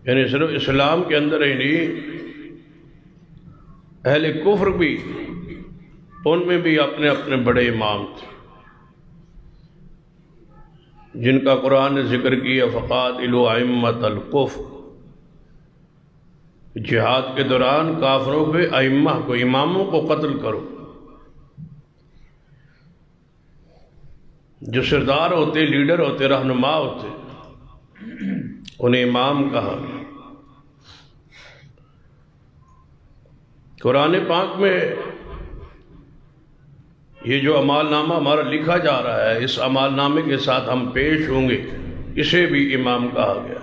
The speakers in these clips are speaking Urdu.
یعنی صرف اسلام کے اندر ہی نہیں، اہل کفر بھی، ان میں بھی اپنے اپنے بڑے امام تھے جن کا قرآن نے ذکر کیا، فقاتلوا ائمۃ الکفر، جہاد کے دوران کافروں کے ائمہ کو، اماموں کو قتل کرو۔ جو سردار ہوتے، لیڈر ہوتے، رہنما ہوتے، انہیں امام کہا۔ قرآن پاک میں یہ جو اعمال نامہ ہمارا لکھا جا رہا ہے، اس اعمال نامے کے ساتھ ہم پیش ہوں گے، اسے بھی امام کہا گیا۔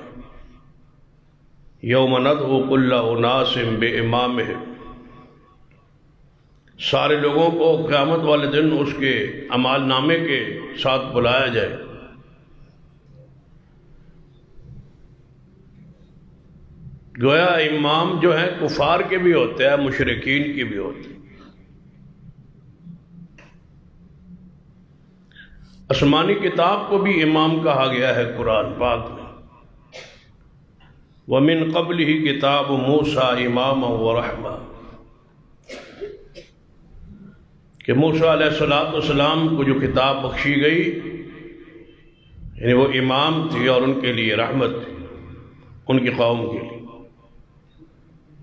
یوم ندعو کل اناس بامامہم، سارے لوگوں کو قیامت والے دن اس کے اعمال نامے کے ساتھ بلایا جائے۔ گویا امام جو ہیں کفار کے بھی ہوتے ہیں، مشرکین کے بھی ہوتے ہیں۔ آسمانی کتاب کو بھی امام کہا گیا ہے قرآن پاک میں، وَمِن قَبْلِهِ كِتَابُ مُوسَىٰ إِمَامًا وَرَحْمَةً، کہ موسیٰ علیہ السلام کو جو کتاب بخشی گئی، یعنی وہ امام تھی اور ان کے لیے رحمت تھی، ان کی قوم کے لیے۔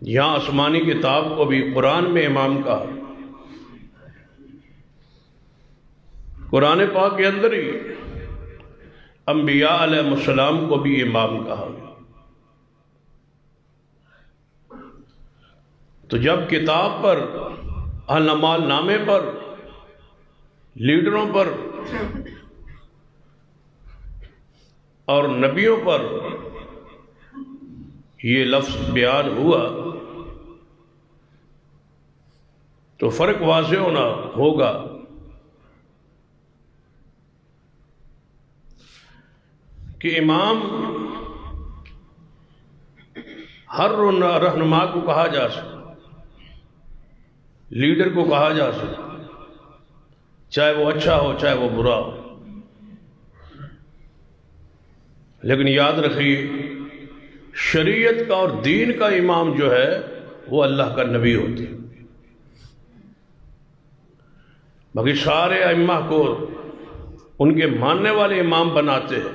یہاں آسمانی کتاب کو بھی قرآن میں امام کہا۔ قرآن پاک کے اندر ہی انبیاء علیہ السلام کو بھی امام کہا گیا۔ تو جب کتاب پر، اعمال نامے پر، لیڈروں پر اور نبیوں پر یہ لفظ بیان ہوا تو فرق واضح ہونا ہوگا کہ امام ہر رہنما کو کہا جا سکتا، لیڈر کو کہا جا سکتا، چاہے وہ اچھا ہو چاہے وہ برا ہو، لیکن یاد رکھیے شریعت کا اور دین کا امام جو ہے وہ اللہ کا نبی ہوتی ہے۔ باقی سارے ائمہ کو ان کے ماننے والے امام بناتے ہیں،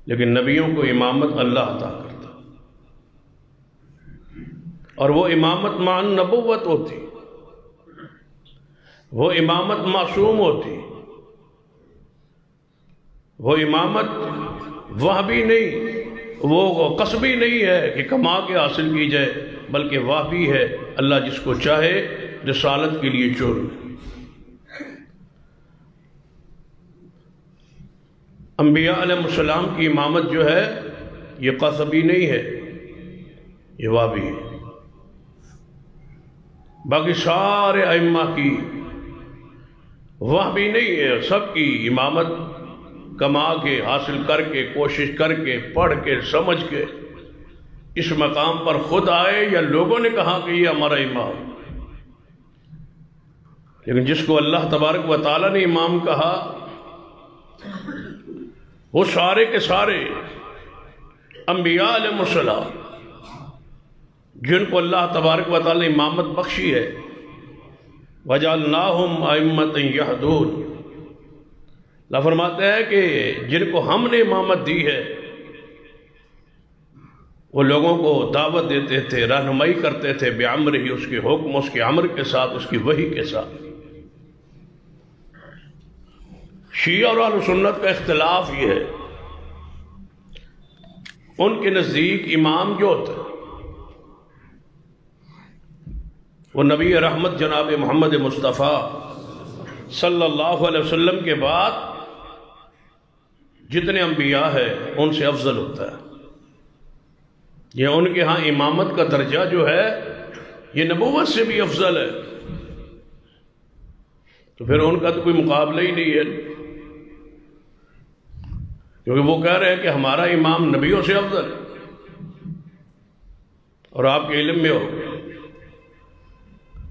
لیکن نبیوں کو امامت اللہ عطا کرتا، اور وہ امامت مع النبوت ہوتی، وہ امامت معصوم ہوتی، وہ امامت وہبی نہیں، وہ قصبی نہیں ہے کہ کما کے حاصل کی جائے، بلکہ وہبی ہے، اللہ جس کو چاہے رسالت کے لیے چن۔ انبیاء علیہ السلام کی امامت جو ہے یہ قصبی نہیں ہے، یہ وہبی ہے۔ باقی سارے ائمہ کی وہبی نہیں ہے، سب کی امامت کما کے، حاصل کر کے، کوشش کر کے، پڑھ کے، سمجھ کے اس مقام پر خود آئے یا لوگوں نے کہا کہ یہ ہمارا امام۔ لیکن جس کو اللہ تبارک و تعالیٰ نے امام کہا وہ سارے کے سارے انبیاء علیہ السلام جن کو اللہ تبارک و تعالیٰ نے امامت بخشی ہے، وَجَعَلْنَاهُمْ أَئِمَّةً يَهْدُونَ، اللہ فرماتے ہیں کہ جن کو ہم نے امامت دی ہے وہ لوگوں کو دعوت دیتے تھے، رہنمائی کرتے تھے، بِأَمْرِهِ، اس کے حکم، اس کے امر کے ساتھ، اس کی وحی کے ساتھ۔ شیعہ اور اہل سنت کا اختلاف یہ ہے، ان کے نزدیک امام جو ہوتا ہے وہ نبی رحمت جناب محمد مصطفیٰ صلی اللہ علیہ وسلم کے بعد جتنے انبیاء ہیں ان سے افضل ہوتا ہے۔ یہ ان کے ہاں امامت کا درجہ جو ہے یہ نبوت سے بھی افضل ہے، تو پھر ان کا تو کوئی مقابلہ ہی نہیں ہے، کیونکہ وہ کہہ رہے ہیں کہ ہمارا امام نبیوں سے افضل ہے۔ اور آپ کے علم میں ہو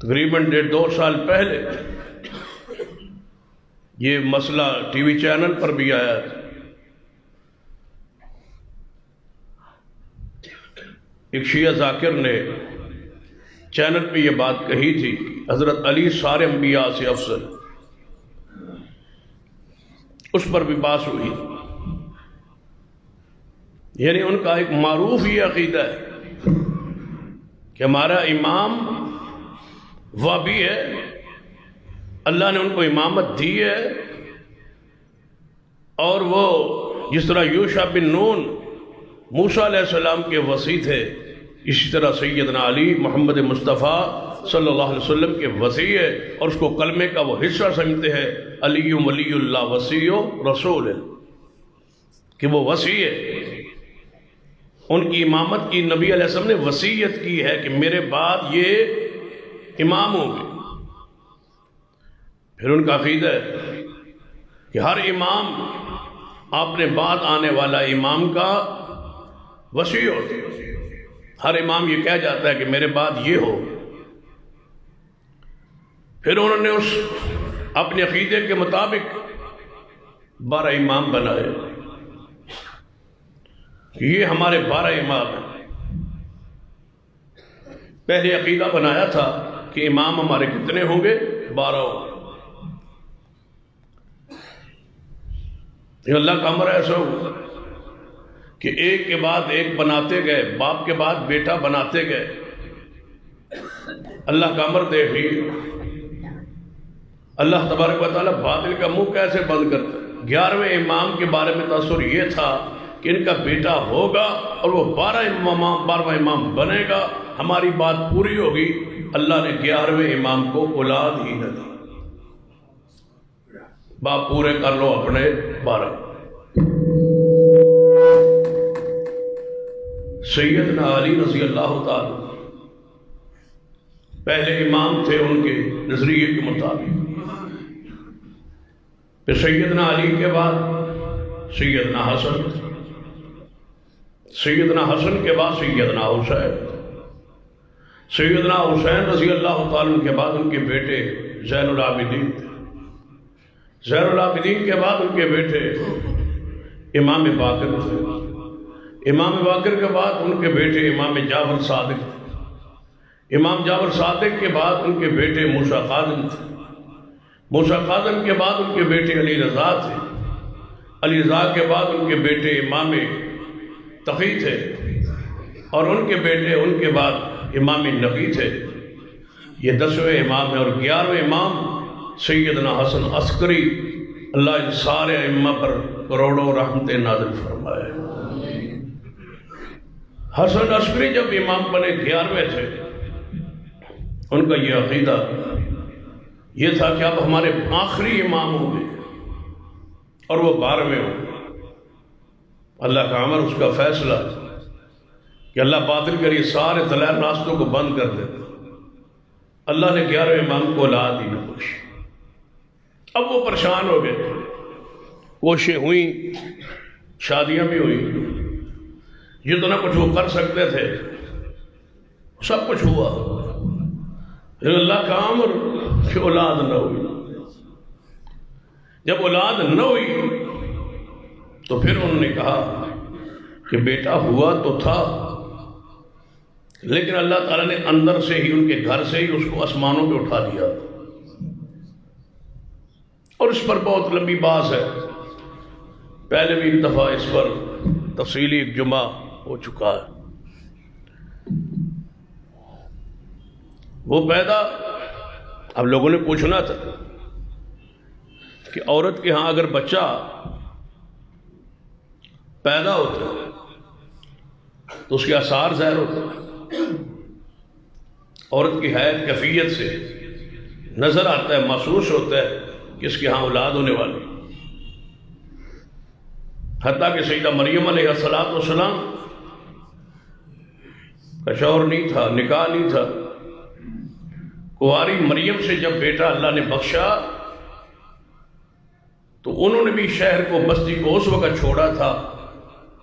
تقریباً 1.5-2 سال پہلے یہ مسئلہ ٹی وی چینل پر بھی آیا تھا ایک شیعہ ذاکر نے چینل پہ یہ بات کہی تھی، حضرت علی سارے انبیاء سے افضل، اس پر بھی بات ہوئی، یعنی ان کا ایک معروف یہ عقیدہ ہے کہ ہمارا امام وہ بھی ہے، اللہ نے ان کو امامت دی ہے، اور وہ جس طرح یوشع بن نون موسیٰ علیہ السلام کے وصی تھے، اسی طرح سیدنا علی محمد مصطفیٰ صلی اللہ علیہ وسلم کے وصی ہے، اور اس کو کلمے کا وہ حصہ سمجھتے ہیں، علی ولی اللہ وصی رسول، کہ وہ وصی ہے، ان کی امامت کی نبی علیہ السلام نے وصیت کی ہے کہ میرے بعد یہ امام ہوں گے۔ پھر ان کا عقیدہ ہے کہ ہر امام اپنے بعد آنے والا امام کا وصی ہوتا ہے، ہر امام یہ کہہ جاتا ہے کہ میرے بعد یہ ہو۔ پھر انہوں نے اس اپنے عقیدے کے مطابق 12 امام بنائے، یہ ہمارے 12 امام ہیں۔ پہلے عقیدہ بنایا تھا کہ امام ہمارے کتنے ہوں گے؟ 12 ہوں گے۔ یہ اللہ کا امر ایسا ہوا کہ ایک کے بعد ایک بناتے گئے، باپ کے بعد بیٹا بناتے گئے۔ اللہ کا امر دیکھیے، اللہ تبارک و تعالیٰ باطل کا منہ کیسے بند کرتا ہے۔ 11ویں امام کے بارے میں تصور یہ تھا کہ ان کا بیٹا ہوگا اور وہ 12واں امام بنے گا، ہماری بات پوری ہوگی۔ اللہ نے 11ویں امام کو اولاد ہی نہ دی۔ باپ پورے کر لو اپنے 12۔ سیدنا علی رضی اللہ تعالی پہلے امام تھے ان کے نظریے کے مطابق، پھر سیدنا علی کے بعد سیدنا حسن، سیدنا حسن کے بعد سیدنا حسین، سیدنا حسین رضی اللہ تعالیٰ کے بعد ان کے بیٹے زین العابدین، زین العابدین کے بعد ان کے بیٹے امام باقر تھے، امام باقر کے بعد ان کے بیٹے امام جعفر صادق تھے، امام جعفر صادق کے بعد ان کے بیٹے موسیٰ کاظم تھے، موسیٰ کاظم کے بعد ان کے بیٹے علی رضا تھے، علی رضا کے بعد ان کے بیٹے امام تقی تھے، اور ان کے بیٹے ان کے بعد امام نقی تھے۔ یہ 10ویں امام ہیں، اور 11ویں امام سیدنا حسن عسکری، اللہ ان سارے ائمہ پر کروڑوں رحمتیں نازل فرمائے۔ حسن عسکری جب امام بنے 11ویں تھے، ان کا یہ عقیدہ یہ تھا کہ اب ہمارے آخری امام ہوں گے اور وہ 12ویں ہوں گے۔ اللہ کا امر، اس کا فیصلہ کہ اللہ باطل کے لیے سارے دلائل راستوں کو بند کر دیتا۔ اللہ نے 11ویں امام کو اولاد ہی نہ بخشی۔ اب وہ پریشان ہو گئے، کوششیں ہوئیں، شادیاں بھی ہوئیں، جتنا کچھ وہ کر سکتے تھے سب کچھ ہوا، لیکن اللہ کا امر کہ اولاد نہ ہوئی۔ جب اولاد نہ ہوئی تو پھر انہوں نے کہا کہ بیٹا ہوا تو تھا، لیکن اللہ تعالیٰ نے اندر سے ہی ان کے گھر سے ہی اس کو آسمانوں پہ اٹھا دیا، اور اس پر بہت لمبی بحث ہے، پہلے بھی ایک دفعہ اس پر تفصیلی ایک جمعہ ہو چکا ہے۔ وہ پیدا، اب لوگوں نے پوچھنا تھا کہ عورت کے ہاں اگر بچہ پیدا ہوتا ہے تو اس کے آثار ظاہر ہوتے ہیں، عورت کی حیض کیفیت سے نظر آتا ہے، محسوس ہوتا ہے کہ اس کے ہاں اولاد ہونے والی۔ حتیٰ کہ سیدہ مریم علیہ السلام کا شوہر نہیں تھا، نکاح نہیں تھا، کنواری مریم سے جب بیٹا اللہ نے بخشا تو انہوں نے بھی شہر کو، بستی کو اس وقت چھوڑا تھا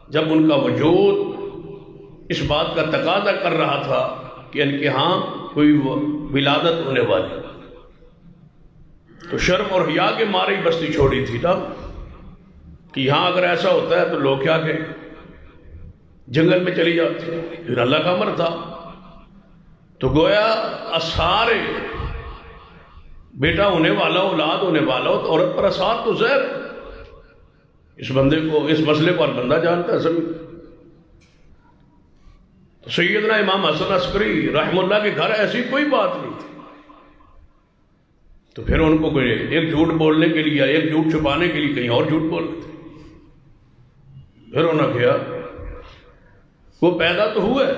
جب ان کا وجود اس بات کا تقاضا کر رہا تھا کہ ان کے ہاں کوئی ولادت ہونے والی، تو شرم اور حیا کے مارے ہی بستی چھوڑی تھی نا، کہ یہاں اگر ایسا ہوتا ہے تو لوگ کیا کہیں۔ جنگل میں چلی جاتی، پھر اللہ کا امر تھا تو گویا سارے بیٹا ہونے والا، اولاد ہونے والا ہو تو عورت پر اثار تو زہر ہے۔ اس بندے کو، اس مسئلے کو ہر بندہ جانتا ہے سبھی۔ تو سیدنا امام حسن عسکری رحم اللہ کے گھر ایسی کوئی بات نہیں تھی، تو پھر ان کو کوئی ایک جھوٹ بولنے کے لیے، ایک جھوٹ چھپانے کے لیے کہیں اور جھوٹ بول رہے تھے۔ پھر انہوں نے کیا، وہ پیدا تو ہوا ہے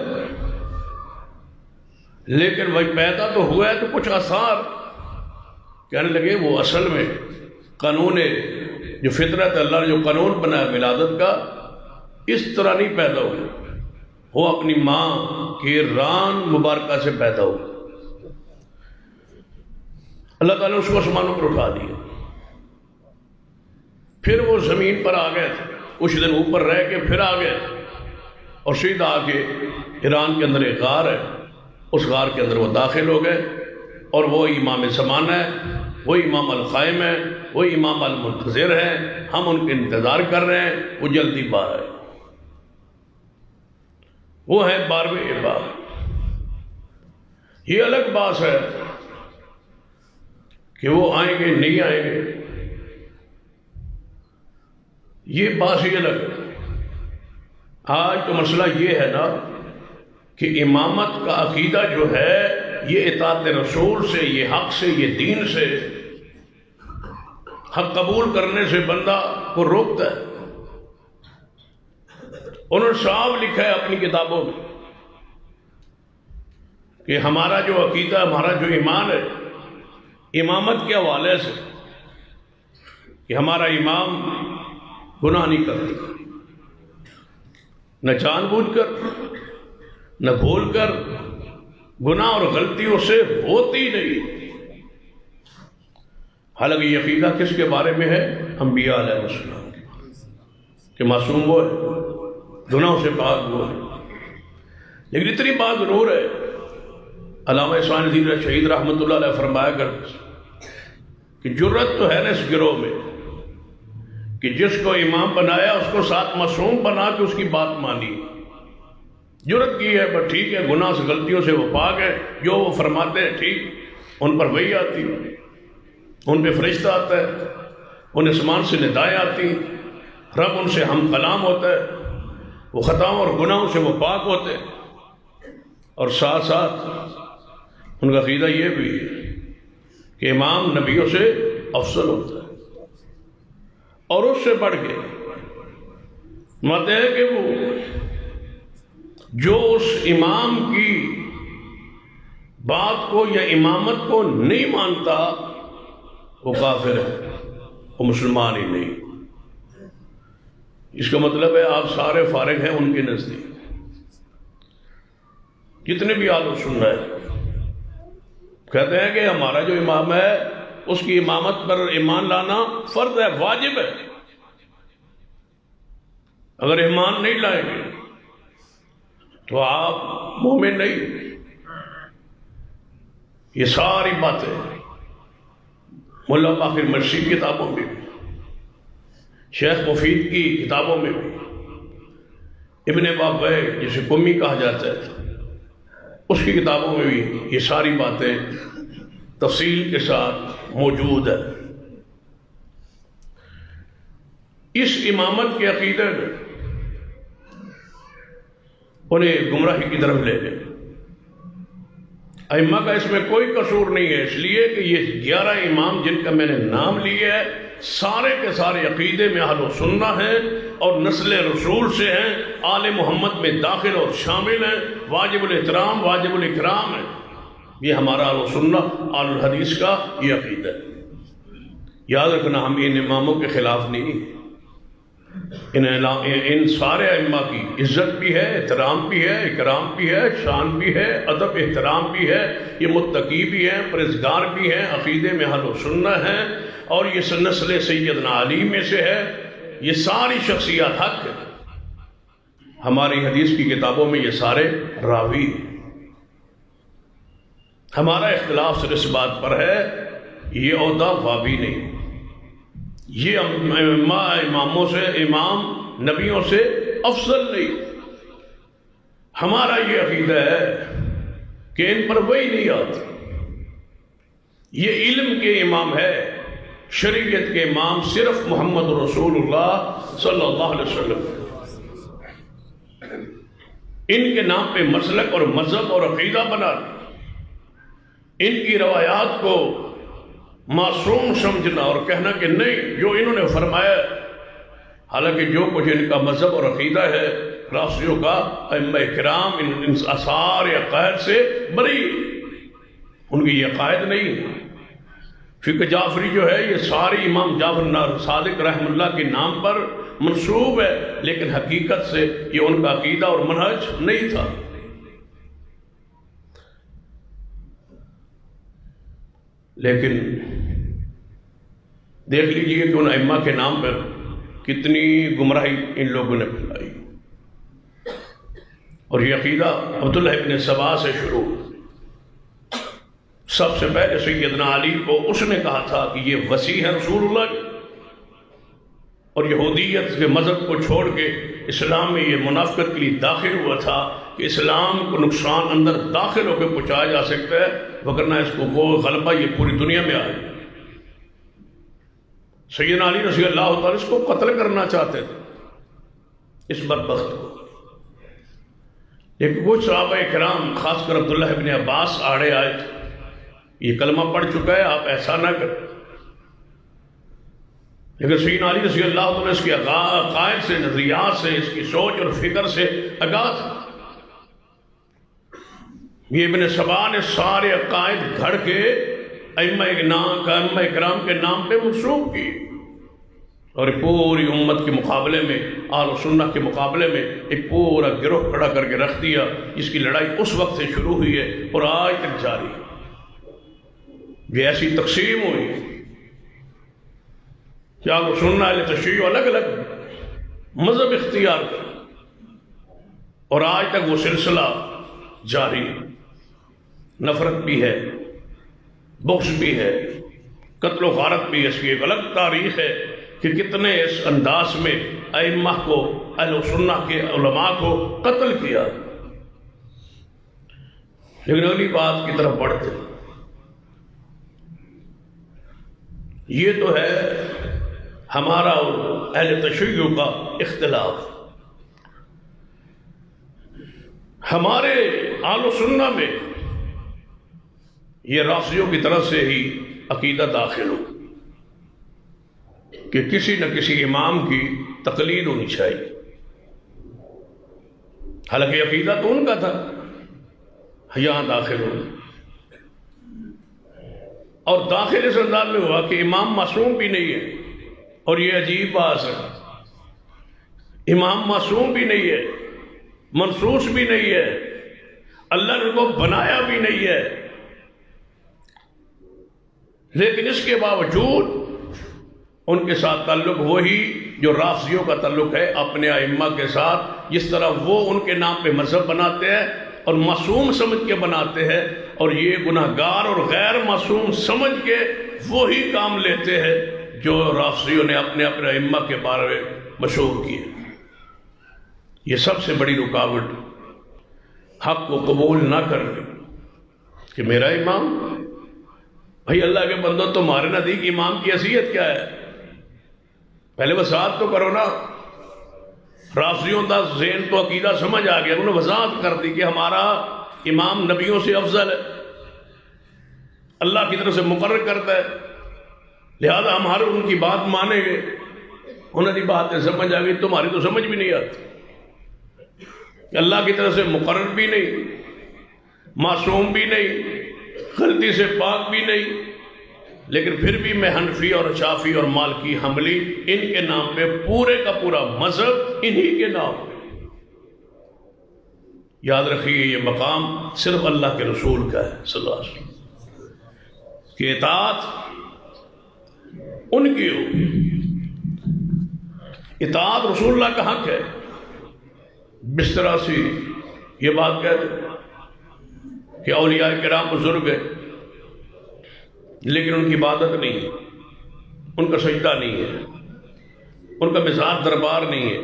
لیکن وہی پیدا تو ہوا ہے تو کچھ آثار کہنے لگے وہ اصل میں قانون جو فطرت اللہ نے جو قانون بنایا ولادت کا، اس طرح نہیں پیدا ہوا، وہ اپنی ماں کے ران مبارکہ سے پیدا ہوا۔ اللہ تعالیٰ نے اس کو آسمانوں پر اٹھا دیا، پھر وہ زمین پر آ گئے تھے، کچھ دن اوپر رہ کے پھر آ گئے اور سیدھا آ کے ایران کے اندر ایک غار ہے، اس غار کے اندر وہ داخل ہو گئے اور وہ امام زمان ہے، وہ امام القائم ہے، وہ امام المنتظر ہے، ہم ان کے انتظار کر رہے ہیں، وہ جلدی باہر ہے، وہ ہے 12ویں باب۔ یہ الگ بات ہے کہ وہ آئیں گے نہیں آئیں گے، یہ بات ہی الگ ہے۔ آج تو مسئلہ یہ ہے نا کہ امامت کا عقیدہ جو ہے یہ اطاعت رسول سے، یہ حق سے، یہ دین سے، حق قبول کرنے سے بندہ کو روکتا ہے۔ انہوں نے صاف لکھا ہے اپنی کتابوں میں کہ ہمارا جو عقیدہ، ہمارا جو ایمان ہے امامت کے حوالے سے، کہ ہمارا امام گناہ نہیں کرتا، نہ جان بوجھ کر نہ بھول کر، گناہ اور غلطیوں سے ہوتی نہیں۔ حالانکہ یہ عقیدہ کس کے بارے میں ہے؟ انبیاء علیہ السلام کے، کہ معصوم وہ ہے، گناہوں سے پاک وہ ہے۔ لیکن اتنی بات ضرور ہے، علامہ احسان الدین شہید رحمۃ اللہ علیہ فرمایا کرتے کہ جرت تو ہے نا اس گروہ میں کہ جس کو امام بنایا اس کو ساتھ معصوم بنا کے اس کی بات مانی، جرت کی ہے، پر ٹھیک ہے، گناہ سے غلطیوں سے وہ پاک ہے، جو وہ فرماتے ہیں ٹھیک، ان پر وحی آتی، ان پہ فرشتہ آتا ہے، ان آسمان سے ندائیں آتی، رب ان سے ہم کلام ہوتا ہے، وہ خطاؤں اور گناہوں سے وہ پاک ہوتے ہیں، اور ساتھ ساتھ ان کا عقیدہ یہ بھی ہے کہ امام نبیوں سے افضل ہوتا ہے اور اس سے بڑھ کے ماتے ہیں کہ وہ جو اس امام کی بات کو یا امامت کو نہیں مانتا وہ کافر ہے، وہ مسلمان ہی نہیں۔ اس کا مطلب ہے آپ سارے فارغ ہیں ان کے نزدیک، جتنے بھی آلو سن رہے ہیں کہتے ہیں کہ ہمارا جو امام ہے اس کی امامت پر ایمان لانا فرض ہے، واجب ہے، اگر ایمان نہیں لائیں گے تو آپ مومن نہیں۔ یہ ساری باتیں ملا باقر مرشی کی کتابوں میں بھی، شیخ مفید کی کتابوں میں بھی، ابن بابے جسے قمی کہا جاتا ہے اس کی کتابوں میں بھی یہ ساری باتیں تفصیل کے ساتھ موجود ہے۔ اس امامت کے عقیدے میں انہیں گمراہی کی طرف لے گئے۔ ائمہ کا اس میں کوئی قصور نہیں ہے، اس لیے کہ یہ 11 امام جن کا میں نے نام لیا ہے سارے کے سارے عقیدے میں اہل سنہ ہیں اور نسل رسول سے ہیں، آل محمد میں داخل اور شامل ہیں، واجب الاحترام واجب الاکرام ہے۔ یہ ہمارا اہل سنہ اہل الحدیث کا یہ عقیدہ ہے۔ یاد رکھنا ہم ان اماموں کے خلاف نہیں، ان سارے ائمہ کی عزت بھی ہے، احترام بھی ہے، اکرام بھی ہے، شان بھی ہے، ادب احترام بھی ہے، یہ متقی بھی ہیں، پرہیزگار بھی ہیں، عقیدے میں اہل سنہ ہیں، اور یہ نسل سیدنا علی میں سے ہے۔ یہ ساری شخصیات حق ہے، ہماری حدیث کی کتابوں میں یہ سارے راوی ہیں۔ ہمارا اختلاف صرف اس بات پر ہے یہ عہدہ وابی نہیں، یہ اماموں سے، امام نبیوں سے افضل نہیں، ہمارا یہ عقیدہ ہے کہ ان پر وہی نہیں آتی. یہ علم کے امام ہے، شریعت کے امام صرف محمد رسول اللہ صلی اللہ علیہ وسلم. ان کے نام پہ مسلک اور مذہب اور عقیدہ بنا، ان کی روایات کو معصوم سمجھنا اور کہنا کہ نہیں جو انہوں نے فرمایا، حالانکہ جو کچھ ان کا مذہب اور عقیدہ ہے رافضیوں کا، ائمہ کرام ان آثار عقائد سے بری، ان کی یہ عقائد نہیں ہے. فقہ جعفری جو ہے یہ ساری امام جعفر صادق رحمہ اللہ کے نام پر منسوب ہے، لیکن حقیقت سے یہ ان کا عقیدہ اور منہج نہیں تھا. لیکن دیکھ لیجئے کہ ان ائمہ کے نام پر کتنی گمراہی ان لوگوں نے پھیلائی. اور یہ عقیدہ عبداللہ ابن سبا سے شروع. سب سے پہلے سیدنا علی کو اس نے کہا تھا کہ یہ وسیع ہے رسول اللہ، اور یہودیت کے مذہب کو چھوڑ کے اسلام میں یہ منافقت کے لیے داخل ہوا تھا کہ اسلام کو نقصان اندر داخل ہو کے پہنچایا جا سکتا ہے، وگرنہ اس کو وہ غلبہ یہ پوری دنیا میں آئے. سیدنا علی رضی اللہ تعالیٰ اس کو قتل کرنا چاہتے تھے، اس بدبخت کو. لیکن کچھ صحابہ کرام خاص کر عبداللہ ابن عباس آڑے آئے تھے، یہ کلمہ پڑھ چکا ہے، آپ ایسا نہ کریں. لیکن سیدنا علی رضی اللہ عنہ اس کے عقائد سے، نظریات سے، اس کی سوچ اور فکر سے آگاہ تھا. یہ ابن سبا نے سارے عقائد گھڑ کے ائمہ کرام کے نام پہ منسوب کی، اور پوری امت کے مقابلے میں، اہل سنت کے مقابلے میں ایک پورا گروہ کھڑا کر کے رکھ دیا، جس کی لڑائی اس وقت سے شروع ہوئی ہے اور آج تک جاری ہے. یہ ایسی تقسیم ہوئی کہ اہل سنت اہل تشیع الگ الگ مذہب اختیار کر، اور آج تک وہ سلسلہ جاری ہے. نفرت بھی ہے، بغض بھی ہے، قتل و غارت بھی ہے. اس کی ایک الگ تاریخ ہے کہ کتنے اس انداز میں ائمہ کو، اہل سنت کے علماء کو قتل کیا. لیکن اگلی بات کی طرف بڑھتے، یہ تو ہے ہمارا اور اہل تشیع کا اختلاف. ہمارے اہل سنت میں یہ رافضیوں کی طرف سے ہی عقیدہ داخل ہو کہ کسی نہ کسی امام کی تقلید ہونی چاہیے. حالانکہ عقیدہ تو ان کا تھا، یہاں داخل ہو، اور داخل اس انداز میں ہوا کہ امام معصوم بھی نہیں ہے. اور یہ عجیب بات ہے، امام معصوم بھی نہیں ہے، منصوص بھی نہیں ہے، اللہ نے ان کو بنایا بھی نہیں ہے، لیکن اس کے باوجود ان کے ساتھ تعلق وہی جو رافضیوں کا تعلق ہے اپنے ائمہ کے ساتھ. جس طرح وہ ان کے نام پہ مذہب بناتے ہیں اور معصوم سمجھ کے بناتے ہیں، اور یہ گناہگار اور غیر معصوم سمجھ کے وہی کام لیتے ہیں جو رافضیوں نے اپنے ائمہ کے بارے میں مشہور کیے. یہ سب سے بڑی رکاوٹ حق کو قبول نہ کرنے کہ میرا امام، بھائی اللہ کے بندو تمہارے نزدیک امام کی حیثیت کیا ہے؟ پہلے وضاحت تو کرو نا. رافضیوں کا ذہن تو عقیدہ سمجھ آ گیا، انہوں نے وضاحت کر دی کہ ہمارا امام نبیوں سے افضل ہے، اللہ کی طرف سے مقرر کرتا ہے، لہذا ہمارے ان کی بات مانیں گے. انہوں کی باتیں سمجھ آ گئی، تمہاری تو سمجھ بھی نہیں آتی. اللہ کی طرف سے مقرر بھی نہیں، معصوم بھی نہیں، غلطی سے پاک بھی نہیں، لیکن پھر بھی میں حنفی اور شافعی اور مالکی حنبلی ان کے نام پہ پورے کا پورا مذہب انہی کے نام پہ. یاد رکھیے یہ مقام صرف اللہ کے رسول کا ہے صلی اللہ علیہ وسلم، کہ اطاعت ان کی ہو. اطاعت رسول اللہ کا حق ہے. بسترا سی یہ بات کہتے کہ اولیاء کرام بزرگ ہے، لیکن ان کی عبادت نہیں ہے، ان کا سجدہ نہیں ہے، ان کا مزاج دربار نہیں ہے.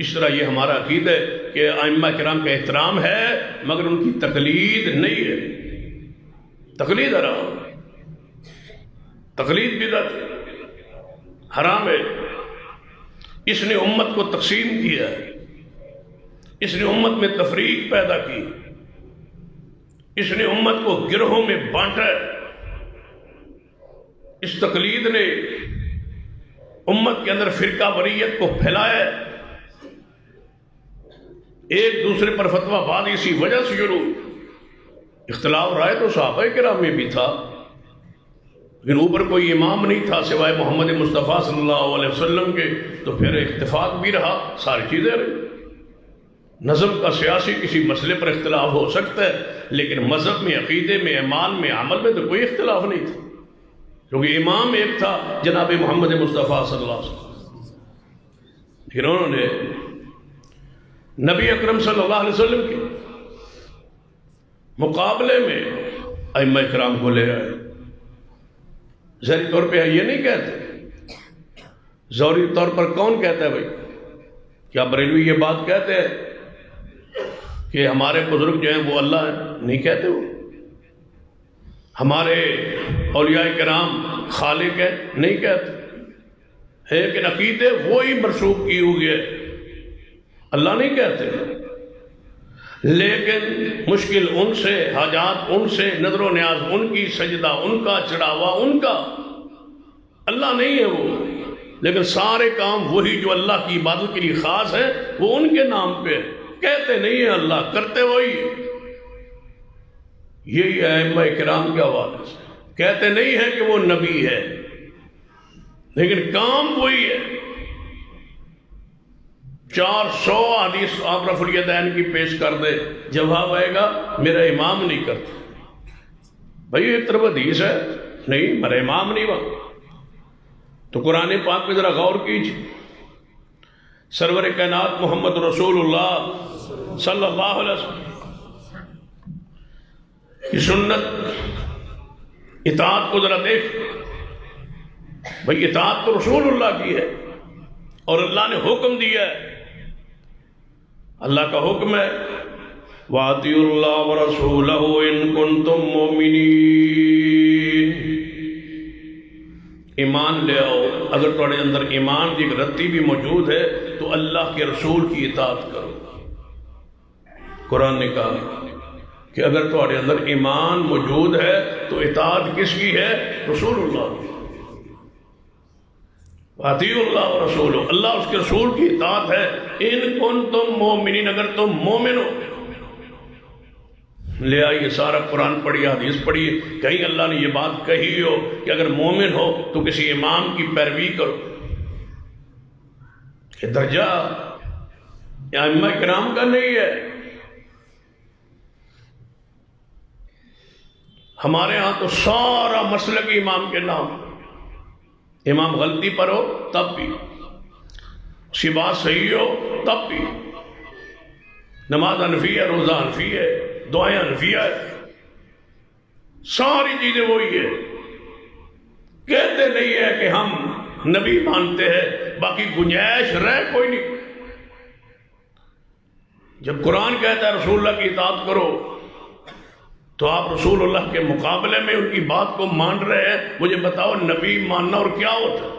اس طرح یہ ہمارا عقیدہ ہے کہ ائمہ کرام کا احترام ہے مگر ان کی تقلید نہیں ہے. تقلید حرام، تقلید بدعت حرام ہے. اس نے امت کو تقسیم کیا ہے، اس نے امت میں تفریق پیدا کی، اس نے امت کو گروہوں میں بانٹا ہے. اس تقلید نے امت کے اندر فرقہ واریت کو پھیلایا ہے. ایک دوسرے پر فتویٰ بازی اسی وجہ سے شروع. اختلاف رائے تو صحابہ کرام میں بھی تھا لیکن اوپر کوئی امام نہیں تھا سوائے محمد مصطفیٰ صلی اللہ علیہ وسلم کے، تو پھر اتفاق بھی رہا، ساری چیزیں رہی. نظم کا سیاسی کسی مسئلے پر اختلاف ہو سکتا ہے لیکن مذہب میں، عقیدے میں، ایمان میں، عمل میں تو کوئی اختلاف نہیں تھا، کیونکہ امام ایک تھا جناب محمد مصطفیٰ صلی اللہ علیہ وسلم. پھر انہوں نے نبی اکرم صلی اللہ علیہ وسلم کے مقابلے میں ائمہ کرام کو لے آئے. ظاہری طور پہ یہ نہیں کہتے، ظاہری طور پر کون کہتا ہے بھائی؟ کیا بریلوی یہ بات کہتے ہیں کہ ہمارے بزرگ جو ہیں وہ اللہ ہیں؟ نہیں کہتے. وہ ہمارے اولیاء کرام خالق ہیں؟ نہیں کہتے. لیکن عقیدے وہی مرسوخ کی ہوئی ہے، اللہ نہیں کہتے. لیکن مشکل ان سے، حاجات ان سے، نظر و نیاز ان کی، سجدہ ان کا، چڑھاوا ان کا. اللہ نہیں ہے وہ، لیکن سارے کام وہی جو اللہ کی عبادت کے لیے خاص ہے وہ ان کے نام پہ. کہتے نہیں ہیں اللہ، کرتے وہی. یہی ہے ائمہ کرام کے حوالے سے. کہتے نہیں ہیں کہ وہ نبی ہے لیکن کام وہی ہے. 400 حدیث آپ رفع الیدین کی پیش کر دے، جواب آئے گا میرا امام نہیں کرتا. بھائی ایک طرف حدیث ہے، نہیں میرا امام نہیں بن. تو قرآن پاک پہ ذرا غور کیجیے. سرور کائنات محمد رسول اللہ صلی اللہ علیہ وسلم کی سنت، اطاعت کو ذرا دیکھ. بھائی اطاعت تو رسول اللہ کی ہے اور اللہ نے حکم دیا ہے. اللہ کا حکم ہے وَأَطِيعُوا اللَّهَ وَرَسُولَهُ إِن كُنتُم مُّؤْمِنِينَ. ایمان لے آؤ. اگر تمہارے اندر ایمان کی ایک رتی بھی موجود ہے تو اللہ کے رسول کی اطاعت کرو. قرآن نے کہا کہ اگر تمہارے اندر ایمان موجود ہے تو اطاعت کس کی ہے؟ رسول اللہ کی. اطیعوا اللہ ورسولہ، اللہ اس کے رسول کی اطاعت ہے. ان کنتم مومنین، اگر تم مومن ہو. لے آئیے سارا قرآن پڑھیے، حدیث پڑھیے، کہیں اللہ نے یہ بات کہی ہو کہ اگر مومن ہو تو کسی امام کی پیروی کرو. یہ درجہ ائمہ کرام کا نہیں ہے. ہمارے ہاں تو سارا مسلک امام کے نام. امام غلطی پر ہو تب بھی، اس کی بات صحیح ہو تب بھی. نماز حنفی ہے، روزہ حنفی ہے، دعائیں حنفی ہے، ساری چیزیں وہی ہے. کہتے نہیں ہے کہ ہم نبی مانتے ہیں، باقی گنجائش رہ کوئی نہیں. جب قرآن کہتا ہے رسول اللہ کی اطاعت کرو تو آپ رسول اللہ کے مقابلے میں ان کی بات کو مان رہے ہیں. مجھے بتاؤ نبی ماننا اور کیا ہوتا ہے؟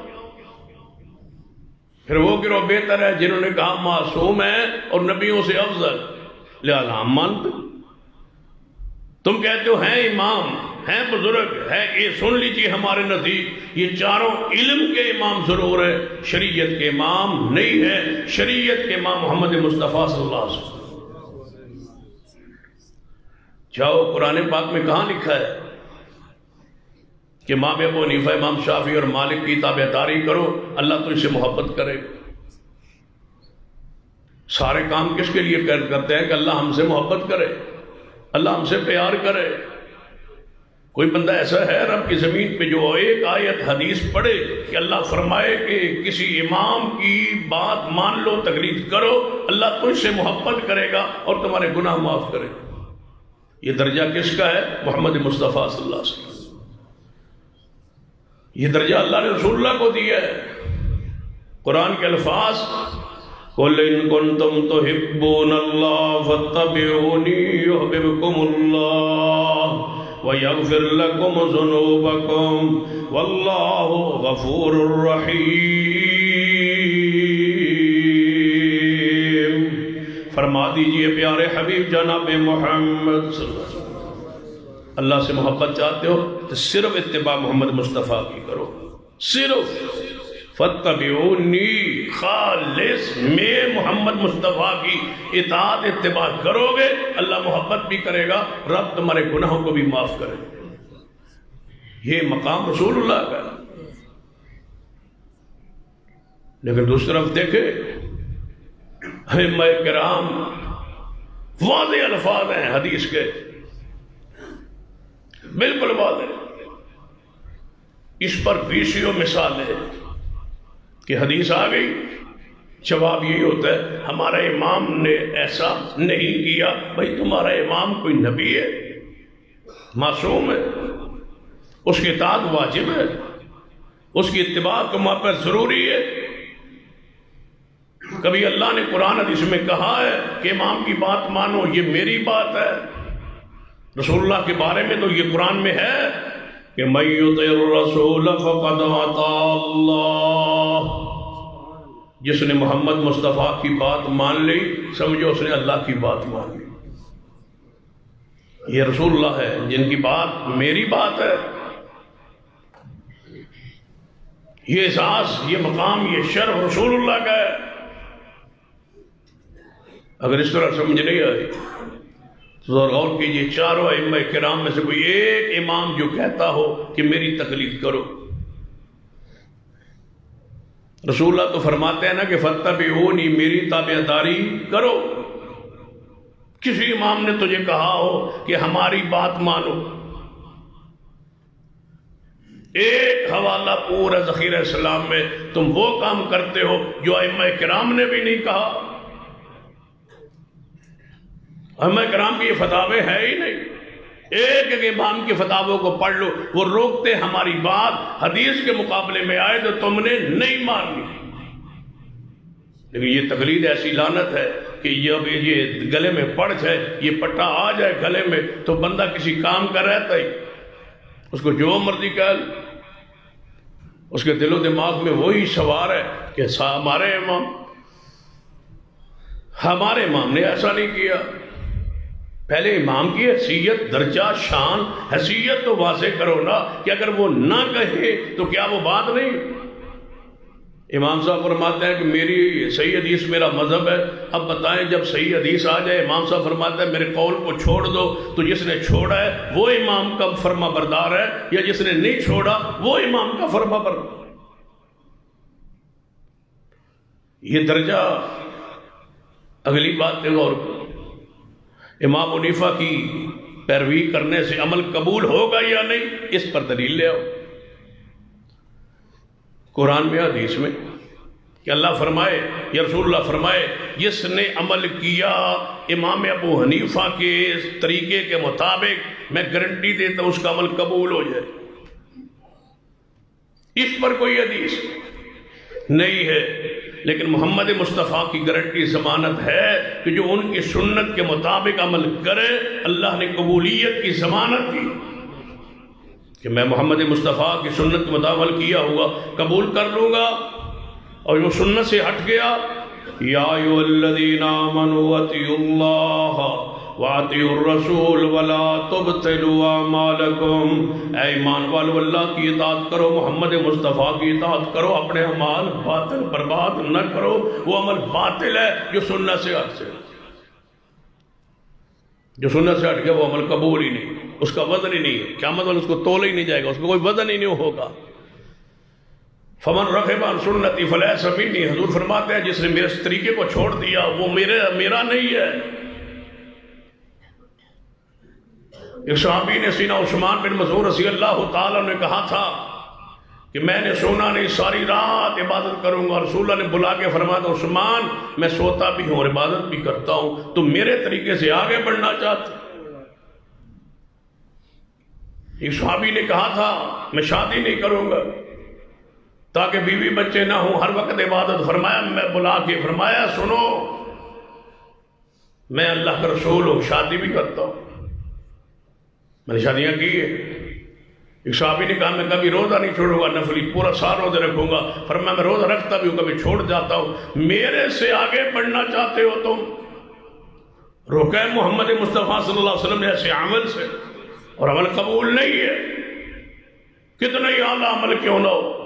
پھر وہ گروہ بہتر ہے جنہوں نے کہا معصوم ہے اور نبیوں سے افضل، لہذا ہم مانتے. تم کہتے ہو ہیں امام، ہیں بزرگ، ہے یہ سن لیجیے ہمارے نزدیک یہ چاروں علم کے امام ضرور ہے، شریعت کے امام نہیں ہے. شریعت کے امام محمد مصطفیٰ صلی اللہ علیہ وسلم. جاؤ قرآن پاک میں کہاں لکھا ہے کہ امام ابو حنیفہ، امام شافعی اور مالک کی تابعداری کرو اللہ تو اس سے محبت کرے. سارے کام کس کے لیے کرتے ہیں کہ اللہ ہم سے محبت کرے، اللہ ہم سے پیار کرے. کوئی بندہ ایسا ہے رب کی زمین پہ جو ایک آیت حدیث پڑھے کہ اللہ فرمائے کہ کسی امام کی بات مان لو، تقلید کرو، اللہ تجھ سے محبت کرے گا اور تمہارے گناہ معاف کرے گا؟ یہ درجہ کس کا ہے؟ محمد مصطفیٰ صلی اللہ علیہ وسلم. یہ درجہ اللہ نے رسول اللہ کو دیا ہے. قرآن کے الفاظ قل ان کنتم تحبون اللہ فاتبعونی یحببکم اللہ ویغفر لکم ذنوبکم واللہ غفور رحیم۔ فرما دیجئے پیارے حبیب جناب محمد صلی اللہ علیہ وسلم، اللہ سے محبت چاہتے ہو تو صرف اتباع محمد مصطفیٰ کی کرو، صرف فاتبعونی، خالص میں محمد مصطفیٰ کی اطاعت اتباع کرو گے، اللہ محبت بھی کرے گا، رب تمہارے گناہوں کو بھی معاف کرے گا۔ یہ مقام رسول اللہ کا ہے۔ لیکن دوسری طرف دیکھیں ائمہ کرام، واضح الفاظ ہیں حدیث کے، بالکل واضح، اس پر بیسیوں مثالیں کہ حدیث آ گئی، جواب یہی ہوتا ہے ہمارا امام نے ایسا نہیں کیا۔ بھائی تمہارا امام کوئی نبی ہے، معصوم ہے، اس کی اطاعت واجب ہے، اس کی اتباع تمہارے پر ضروری ہے۔ کبھی اللہ نے قرآن حدیث میں کہا ہے کہ امام کی بات مانو، یہ میری بات ہے؟ رسول اللہ کے بارے میں تو یہ قرآن میں ہے کہ مَن یُطِعِ الرَّسُولَ فَقَدْ اطاع اللہ، جس نے محمد مصطفیٰ کی بات مان لی سمجھو اس نے اللہ کی بات مان لی۔ یہ رسول اللہ ہے جن کی بات میری بات ہے۔ یہ احساس، یہ مقام، یہ شرف رسول اللہ کا ہے۔ اگر اس طرح سمجھ نہیں آئی تو غور کیجئے، چاروں ائمہ کرام میں سے کوئی ایک امام جو کہتا ہو کہ میری تقلید کرو۔ رسول اللہ تو فرماتے ہیں نا کہ فاتبعونی، میری تابعداری کرو۔ کسی امام نے تجھے کہا ہو کہ ہماری بات مانو؟ ایک حوالہ پورا ذخیرہ اسلام میں تم وہ کام کرتے ہو جو ائمہ کرام نے بھی نہیں کہا۔ ائمہ کرام کی یہ فتاوے ہے ہی نہیں۔ ایک ایک امام کے فتاووں کو پڑھ لو، وہ روکتے ہماری بات حدیث کے مقابلے میں آئے تو تم نے نہیں ماننی۔ لیکن یہ تقلید ایسی لعنت ہے کہ یہ گلے میں پڑ جائے، یہ پٹا آ جائے گلے میں تو بندہ کسی کام کا رہتا ہی، اس کو جو مرضی کہہ، اس کے دل و دماغ میں وہی سوار ہے کہ ہمارے امام نے ایسا نہیں کیا۔ پہلے امام کی حیثیت، درجہ، شان، حیثیت تو واضح کرو نا، کہ اگر وہ نہ کہے تو کیا وہ بات نہیں؟ امام صاحب فرماتے ہیں کہ میری صحیح حدیث میرا مذہب ہے۔ اب بتائیں جب صحیح حدیث آ جائے، امام صاحب فرماتے ہیں میرے قول کو چھوڑ دو، تو جس نے چھوڑا ہے وہ امام کا فرما بردار ہے، یا جس نے نہیں چھوڑا وہ امام کا فرما بردار؟ یہ درجہ۔ اگلی بات پہ غور کرو، امام حنیفہ کی پیروی کرنے سے عمل قبول ہوگا یا نہیں؟ اس پر دلیل لے آؤ، قرآن میں حدیث میں، کہ اللہ فرمائے یا رسول اللہ فرمائے جس نے عمل کیا امام ابو حنیفہ کے طریقے کے مطابق، میں گارنٹی دیتا ہوں اس کا عمل قبول ہو جائے۔ اس پر کوئی حدیث نہیں ہے، لیکن محمد مصطفیٰ کی گارنٹی ضمانت ہے کہ جو ان کی سنت کے مطابق عمل کرے اللہ نے قبولیت کی ضمانت دی کہ میں محمد مصطفیٰ کی سنت کے مطابق عمل کیا ہوا قبول کر لوں گا، اور جو سنت سے ہٹ گیا، یا ایھا الذین آمنوا اطیعوا اللہ وَأَطِیعُوا الرَّسُولَ وَلَا تُبْطِلُوا أَعْمَالَكُمْ، اے ایمان والو اللہ کی اطاعت کرو، محمد مصطفیٰ کی اطاعت کرو، اپنے اعمال باطل برباد نہ کرو۔ وہ عمل باطل ہے جو سنت سے ہٹ سے، جو سنت سے ہٹ گیا وہ عمل قبول ہی نہیں، اس کا وزن ہی نہیں ہے، قیامت والے اس کو تولا ہی نہیں جائے گا، اس کا کوئی وزن ہی نہیں ہوگا۔ فمن رغب عن سنتی فلیس منی، حضور فرماتے ہیں جس نے میرے اس طریقے کو چھوڑ دیا وہ میرا نہیں ہے۔ ایک صحابی نے سیدنا عثمان بن مظعون رضی اللہ تعالیٰ نے کہا تھا کہ میں نے سونا نہیں، ساری رات عبادت کروں گا۔ رسول اللہ نے بلا کے فرمایا تھا عثمان میں سوتا بھی ہوں اور عبادت بھی کرتا ہوں، تو میرے طریقے سے آگے بڑھنا چاہتا۔ ایک صحابی نے کہا تھا میں شادی نہیں کروں گا، تاکہ بیوی بچے نہ ہوں، ہر وقت عبادت. فرمایا میں بلا کے فرمایا سنو میں اللہ کا رسول ہوں، شادی بھی کرتا ہوں، میں نے شادیاں کی ہے. ایک صحابی نے کہا میں کبھی روزہ نہیں چھوڑوں گا نفلی، پورا سال روزہ رکھوں گا. فرمایا میں روزہ رکھتا بھی ہوں، کبھی چھوڑ جاتا ہوں. میرے سے آگے بڑھنا چاہتے ہو تم، رکے محمد مصطفیٰ صلی اللہ علیہ وسلم ایسے عمل سے، اور عمل قبول نہیں ہے، کتنا ہی اعلیٰ عمل کیوں نہ ہو.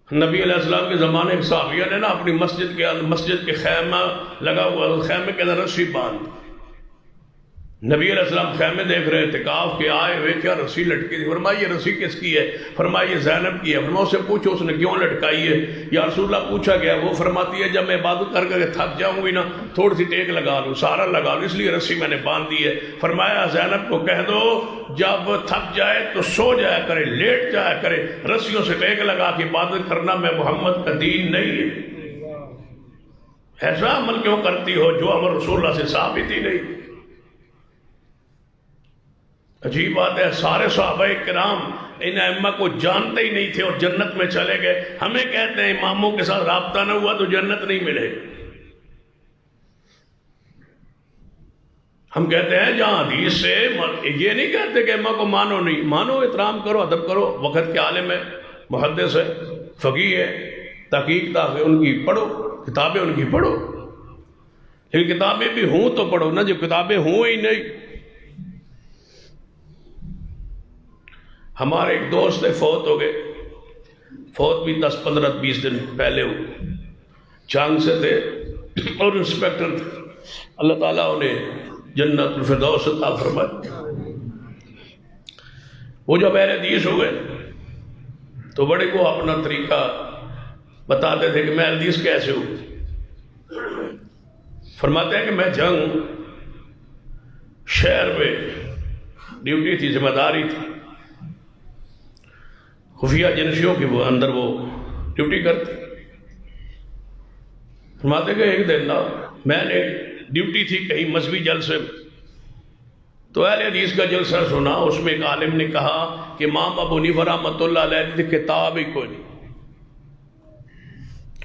نبی علیہ السلام کے زمانے کے صحابیہ نے نا اپنی مسجد کے خیمہ لگا ہوا، خیمے کے اندر رسی باندھ. نبی علیہ السلام خیمے دیکھ رہے تھے، اعتکاف کے آئے ہوئے، کیا رسی لٹکی تھی. فرمایا یہ رسی کس کی ہے؟ فرمایا یہ زینب کی ہے. فرمایا اس سے پوچھو اس نے کیوں لٹکائی ہے. یا رسول اللہ پوچھا گیا، وہ فرماتی ہے جب میں عبادت کر کے تھک جاؤں گی نا تھوڑی سی ٹیک لگا لوں، سارا لگا لوں، اس لیے رسی میں نے باندھ دی ہے. فرمایا زینب کو کہہ دو جب تھک جائے تو سو جایا کرے، لیٹ جایا کرے، رسیوں سے ٹیک لگا کے عبادت کرنا میں محمد کا دین نہیں ہے. ایسا عمل کیوں کرتی ہو جو عمل رسول اللہ سے ثابت ہی نہیں. عجیب بات ہے، سارے صحابہ کرام ان ائمہ کو جانتے ہی نہیں تھے اور جنت میں چلے گئے. ہمیں کہتے ہیں اماموں کے ساتھ رابطہ نہ ہوا تو جنت نہیں ملے. ہم کہتے ہیں جہاں حدیث سے، یہ نہیں کہتے کہ ائمہ کو مانو نہیں، مانو، احترام کرو، ادب کرو. وقت کے عالم ہے، محدث ہے، فقیہ ہے، تحقیق تاکہ ان کی پڑھو، کتابیں ان کی پڑھو. لیکن کتابیں بھی ہوں تو پڑھو نا، جب کتابیں ہوں ہی نہیں. ہمارے ایک دوست فوت ہو گئے، فوت بھی 10-15-20 دن پہلے ہوئے. چانگ سے تھے اور انسپیکٹر تھے. اللہ تعالیٰ انہیں جنت الفردوس عطا فرمائے. وہ جب اہل حدیث ہوئے تو بڑے کو اپنا طریقہ بتاتے تھے کہ میں اہل حدیث کیسے ہوں. فرماتے ہیں کہ میں جنگ شہر میں ڈیوٹی تھی، ذمہ داری تھی، خفیہ ایجنسیوں کی وہ اندر وہ ڈیوٹی کرتے. فرماتے کہ ایک دن میں نے ڈیوٹی تھی کہیں مذہبی جلسے میں، تو اہل حدیث کا جلسہ سنا. اس میں ایک عالم نے کہا کہ امام ابو حنیفہ رحمۃ اللہ علیہ کی کتاب ہی کوئی نہیں.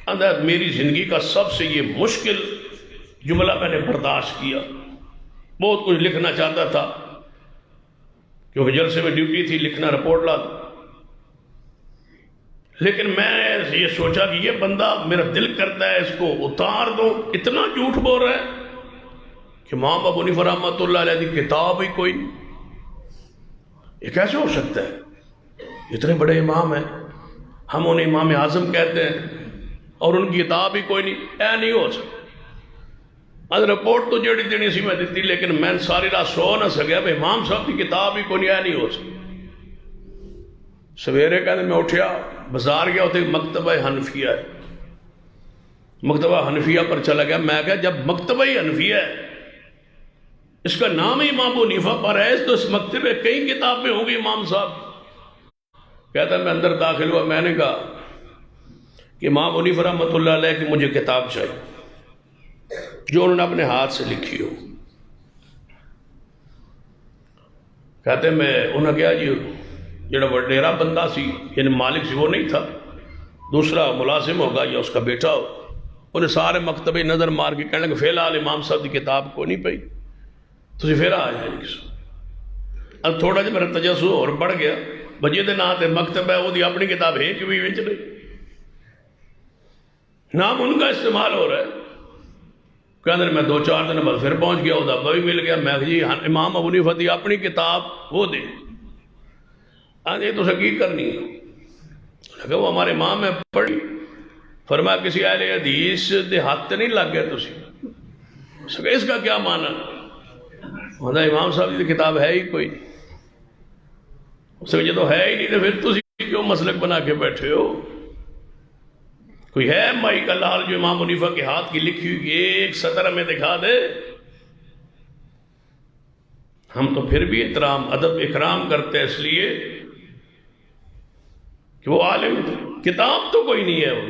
اندر میری زندگی کا سب سے یہ مشکل جملہ میں نے برداشت کیا. بہت کچھ لکھنا چاہتا تھا کیونکہ جلسے میں ڈیوٹی تھی، لکھنا، رپورٹ لا، لیکن میں نے یہ سوچا کہ یہ بندہ میرا دل کرتا ہے اس کو اتار دوں. اتنا جھوٹ بول رہا ہے کہ امام ابو حنیفہ رحمۃ اللہ علیہ کی کتاب ہی کوئی نہیں. یہ کیسے ہو سکتا ہے؟ اتنے بڑے امام ہیں، ہم انہیں امام اعظم کہتے ہیں اور ان کی کتاب ہی کوئی نہیں. اے نہیں ہو سکتا. رپورٹ تو جڑی دینی سی میں دیتی، لیکن میں ساری رات سو نہ سکیا کہ امام صاحب کی کتاب ہی کوئی نہیں. اے نہیں ہو سکتا. سویرے کہتے میں اٹھیا، بازار گیا، ہوتے مکتبہ حنفیہ ہے، مکتبہ حنفیہ پر چلا گیا. میں کہا جب مکتبہ حنفیہ ہے، اس کا نام ہی امام ابو حنیفہ پر ہے، تو اس مکتبے کئی کتابیں ہوں گی امام صاحب. کہتا میں اندر داخل ہوا. میں نے کہا کہ امام ابو حنیفہ رحمۃ اللہ علیہ کی مجھے کتاب چاہیے جو انہوں نے اپنے ہاتھ سے لکھی ہو. کہتے میں انہوں نے کہا جی جڑا وڈیرا بندہ سی، یعنی مالک سی، وہ نہیں تھا، دوسرا ملازم ہوگا یا اس کا بیٹا ہو. انہیں سارے مکتبے نظر مار کے کہنے کہ فی الحال امام صاحب کی کتاب کو نہیں پئی، تو پھر آ جائے گی. اب تھوڑا جا میرا تجسس اور بڑھ گیا. بجے دے نام تے مکتب ہے، وہ دی اپنی کتاب ہے کہ بھی وچ نہیں، نام ان کا استعمال ہو رہا ہے. کہ اندر میں 2-4 دن بعد پھر پہنچ گیا، وہ ڈبا بھی مل گیا. میں جی امام ابو حنیفہ دی اپنی کتاب وہ دے. ہاں جی تو کی کرنی ہے؟ وہ ہمارے امام ہے، پڑھی. فرمایا کسی اہل حدیث دے ہاتھ نہیں لگ گئے تسی، اس کا کیا معنی؟ امام صاحب کی کتاب ہے ہی کوئی نہیں. اس سے تو ہے ہی نہیں تو پھر تسی کیوں مسلک بنا کے بیٹھے ہو؟ کوئی ہے مائی کا لال جو امام حنیفہ کے ہاتھ کی لکھی ہوئی ایک سطر ہمیں دکھا دے؟ ہم تو پھر بھی احترام، ادب، اکرام کرتے ہیں اس لیے کہ وہ عالم تھے. کتاب تو کوئی نہیں ہے، وہ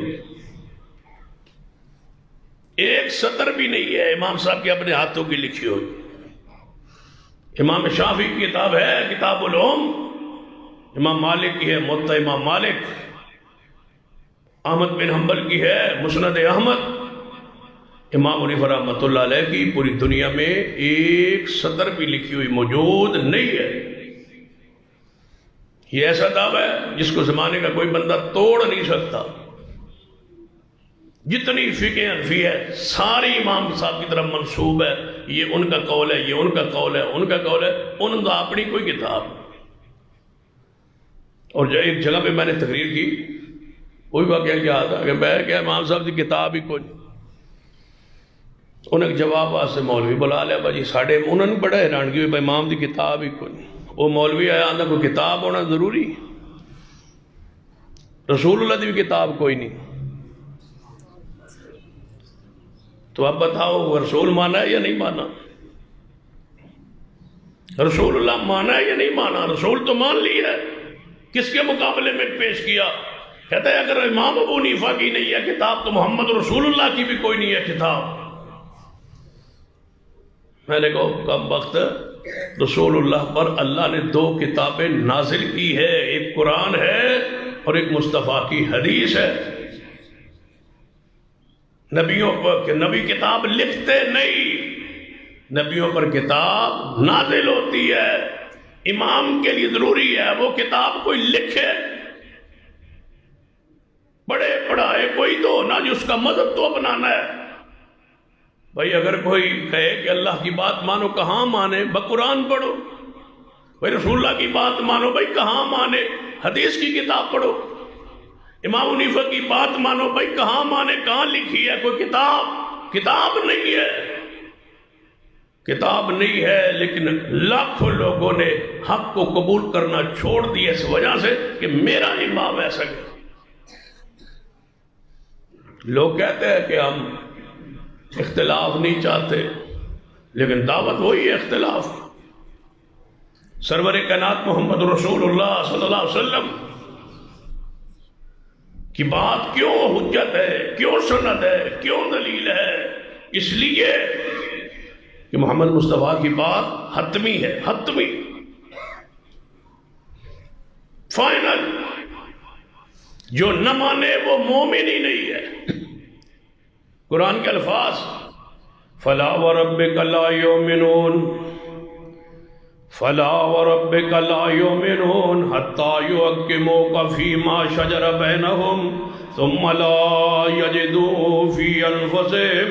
ایک سطر بھی نہیں ہے امام صاحب کے اپنے ہاتھوں کی لکھی ہوئی. امام شافعی کی کتاب ہے کتاب العلوم، امام مالک کی ہے موطا امام مالک، احمد بن حنبل کی ہے مسند احمد، امام حنیفہ رحمۃ اللہ علیہ کی پوری دنیا میں ایک سطر بھی لکھی ہوئی موجود نہیں ہے۔ یہ ایسا دعویٰ ہے جس کو زمانے کا کوئی بندہ توڑ نہیں سکتا۔ جتنی فقہ حنفی ہے ساری امام صاحب کی طرف منسوب ہے، یہ ان کا قول ہے، یہ ان کا قول ہے، ان کا قول ہے، ان کا اپنی کوئی کتاب۔ اور جو ایک جگہ پہ میں نے تقریر کی، وہی واقعہ کیا تھا کہ میں کیا امام صاحب کی کتاب ہی کوئی، انہیں جواب واسطے مولوی بلا لیا بھائی ساڑھے، انہوں نے بڑا حیرانگی ہوئی بھائی امام کی کتاب ہی کوئی۔ وہ مولوی آیا آندہ کوئی کتاب ہونا ضروری، رسول اللہ کی کتاب کوئی نہیں، تو اب بتاؤ رسول مانا ہے یا نہیں مانا؟ رسول اللہ مانا ہے یا نہیں مانا؟ رسول تو مان لی ہے، کس کے مقابلے میں پیش کیا؟ کہتا ہے اگر امام ابو حنیفہ کی نہیں ہے کتاب تو محمد رسول اللہ کی بھی کوئی نہیں ہے کتاب۔ میں نے کہا کم وقت رسول اللہ پر اللہ نے دو کتابیں نازل کی ہے، ایک قرآن ہے اور ایک مصطفیٰ کی حدیث ہے۔ نبیوں پر کہ نبی کتاب لکھتے نہیں، نبیوں پر کتاب نازل ہوتی ہے۔ امام کے لیے ضروری ہے وہ کتاب کوئی لکھے، بڑے پڑھائے کوئی تو نہ، جو اس کا مذہب تو اپنانا ہے۔ بھائی اگر کوئی کہے کہ اللہ کی بات مانو، کہاں مانے؟ بقرآن پڑھو۔ بھائی رسول اللہ کی بات مانو، بھائی کہاں مانے؟ حدیث کی کتاب پڑھو۔ امام حنیفہ کی بات مانو، بھائی کہاں مانے؟ کہاں لکھی ہے کوئی کتاب؟ کتاب نہیں ہے، کتاب نہیں ہے، لیکن لاکھوں لوگوں نے حق کو قبول کرنا چھوڑ دیا اس وجہ سے کہ میرا امام ایسا کہ لوگ کہتے ہیں کہ ہم اختلاف نہیں چاہتے، لیکن دعوت وہی ہے اختلاف۔ سرور کائنات محمد رسول اللہ صلی اللہ علیہ وسلم کی بات کیوں حجت ہے، کیوں سند ہے، کیوں دلیل ہے؟ اس لیے کہ محمد مصطفیٰ کی بات حتمی ہے، حتمی، فائنل۔ جو نہ مانے وہ مومن ہی نہیں ہے۔ قرآن کے الفاظ فلا وربک لا یؤمنون، فلا وربک لا یؤمنون حتی یحکموک فیما شجر بینہم ثم لا یجدوا فی انفسہم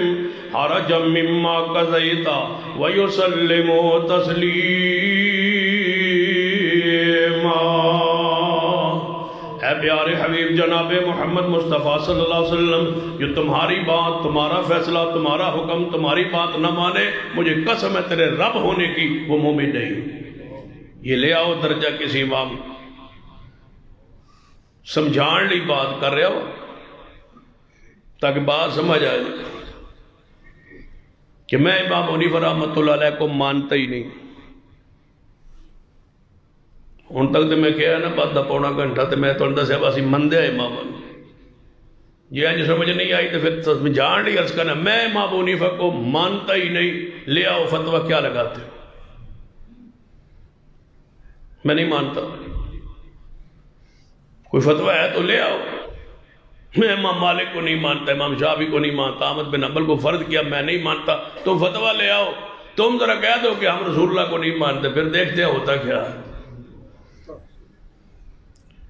حرجا مما قضیت ویسلموا تسلیما۔ اے پیارے حبیب جناب محمد مصطفیٰ صلی اللہ علیہ وسلم، جو تمہاری بات، تمہارا فیصلہ، تمہارا حکم، تمہاری بات نہ مانے، مجھے قسم ہے تیرے رب ہونے کی، وہ مومن نہیں۔ یہ لے آؤ درجہ کسی امام، سمجھان لی بات کر رہے ہو تاکہ بات سمجھ آئے کہ میں امام حنیفہ رحمۃ اللہ علیہ کو مانتا ہی نہیں۔ ان تک تو میں کیا نا بات پونا گھنٹہ تو میں تو دسیا باسی مندے امام جی آج سمجھ نہیں آئی تو پھر سمجھان لی عرض کرنا میں امام حنیفہ کو مانتا ہی نہیں، لے آؤ فتویٰ کیا لگاتے ہو؟ میں نہیں مانتا، کوئی فتویٰ ہے تو لے آؤ۔ میں امام مالک کو نہیں مانتا، امام شافعی کو نہیں مانتا، احمد بن حنبل کو فرض کیا میں نہیں مانتا، تم فتویٰ لے آؤ۔ تم ذرا کہہ دو کہ ہم رسول اللہ کو نہیں مانتے، پھر دیکھتے ہیں ہوتا کیا ہے۔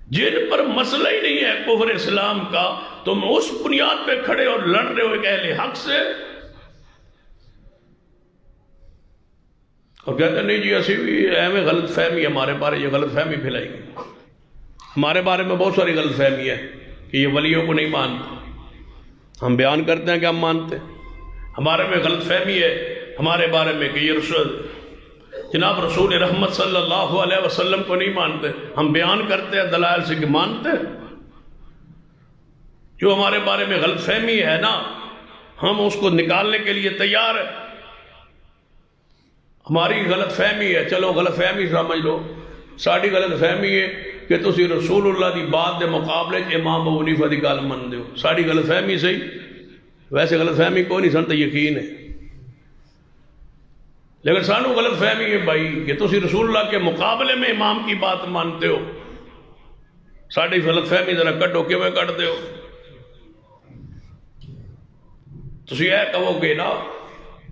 جن پر مسئلہ ہی نہیں ہے کفر اسلام کا، تم اس بنیاد پہ کھڑے اور لڑ رہے ہو ایک اہل حق سے، اور کہتے ہیں نہیں جی اسی بھی اہم غلط فہمی ہمارے بارے، یہ غلط فہمی پھیلائی گئی ہمارے بارے میں، بہت ساری غلط فہمی ہے کہ یہ ولیوں کو نہیں مانتے۔ ہم بیان کرتے ہیں کہ ہم مانتے ہیں، ہمارے میں غلط فہمی ہے ہمارے بارے میں کہ یہ جناب رسول رحمت صلی اللہ علیہ وسلم کو نہیں مانتے، ہم بیان کرتے ہیں دلائل سے کہ مانتے ہیں۔ جو ہمارے بارے میں غلط فہمی ہے نا، ہم اس کو نکالنے کے لیے تیار ہیں۔ ہماری غلط فہمی ہے، چلو غلط فہمی سمجھ لو، ساڑھی غلط فہمی ہے کہ تسی رسول اللہ دی بات دے مقابلے امام ابو حنیفہ دی گل من دیو، ساڑھی غلط فہمی صحیح، ویسے غلط فہمی کوئی نہیں، سن تو یقین ہے، لیکن سانو غلط فہمی ہے بھائی کہ تسی رسول اللہ کے مقابلے میں امام کی بات مانتے ہو۔ ساڑھی غلط فہمی ذرا کٹو، کیوں کٹ دے ہو؟ تسی یہ کہو گے نا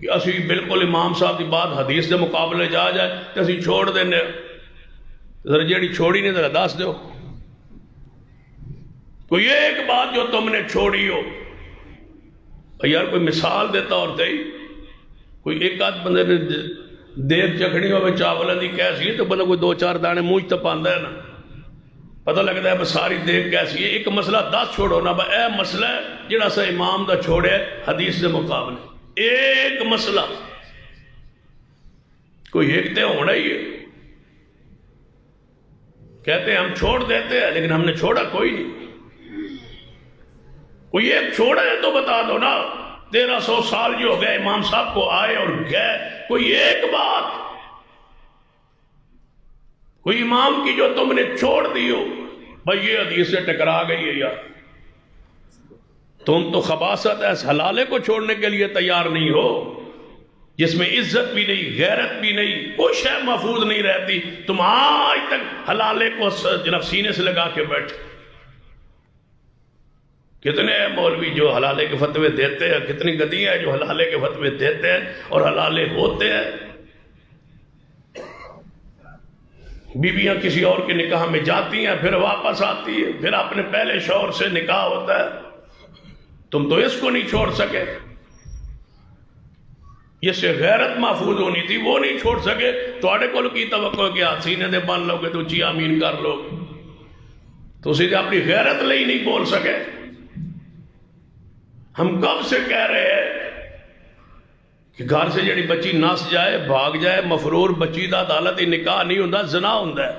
کہ اسی بالکل امام صاحب کی بات حدیث کے مقابلے جا جائے تو اسی چھوڑ دینے، ذرا جیڑی چھوڑی نہیں ذرا دس دو کوئی ایک بات جو تم نے چھوڑی ہو۔ یار کوئی مثال دیتا اور تے کوئی ایک آدھ بندے نے دیر چکھنی ہو چاولوں کی کیسی ہے تو بندہ کوئی 2-4 دانے منہ تپاندہ ہے نا، پتہ لگتا ہے ساری دیکھ کیسی ہے۔ ایک مسئلہ 10 چھوڑو نا، اے مسئلہ ہے جڑا سا امام دا چھوڑے حدیث دے مقابلے، ایک مسئلہ کوئی ایک تے ہونا ہی ہے۔ کہتے ہیں ہم چھوڑ دیتے ہیں لیکن ہم نے چھوڑا کوئی نہیں۔ کوئی ایک چھوڑا ہے تو بتا دو نا، 1300 سال جو ہو گئے امام صاحب کو آئے اور گئے، کوئی ایک بات کوئی امام کی جو تم نے چھوڑ دی ہو، بھائی یہ حدیث سے ٹکرا گئی ہے یار، تم تو خباثت ہے، حلالے کو چھوڑنے کے لیے تیار نہیں ہو، جس میں عزت بھی نہیں، غیرت بھی نہیں، کوئی شے محفوظ نہیں رہتی، تم آج تک حلالے کو جناب سینے سے لگا کے بیٹھے۔ کتنے مولوی جو حلالے کے فتوے دیتے ہیں، کتنی گدی ہیں جو حلالے کے فتوے دیتے ہیں اور حلالے ہوتے ہیں۔ بیویاں کسی اور کے نکاح میں جاتی ہیں، پھر واپس آتی ہے، پھر اپنے پہلے شوہر سے نکاح ہوتا ہے، تم تو اس کو نہیں چھوڑ سکے، جس سے غیرت محفوظ ہونی تھی وہ نہیں چھوڑ سکے، تواڈے کول کی توقع کہ ہاتھ سینے دے بن لو گے تو جی آمین کر لو گے، تو سیدھے اپنی غیرت لئی نہیں بول سکے۔ ہم کب سے کہہ رہے ہیں کہ گھر سے جڑی بچی نس جائے، بھاگ جائے، مفرور بچی دا عدالت نکاح نہیں ہوندا، زنا ہوندا ہے۔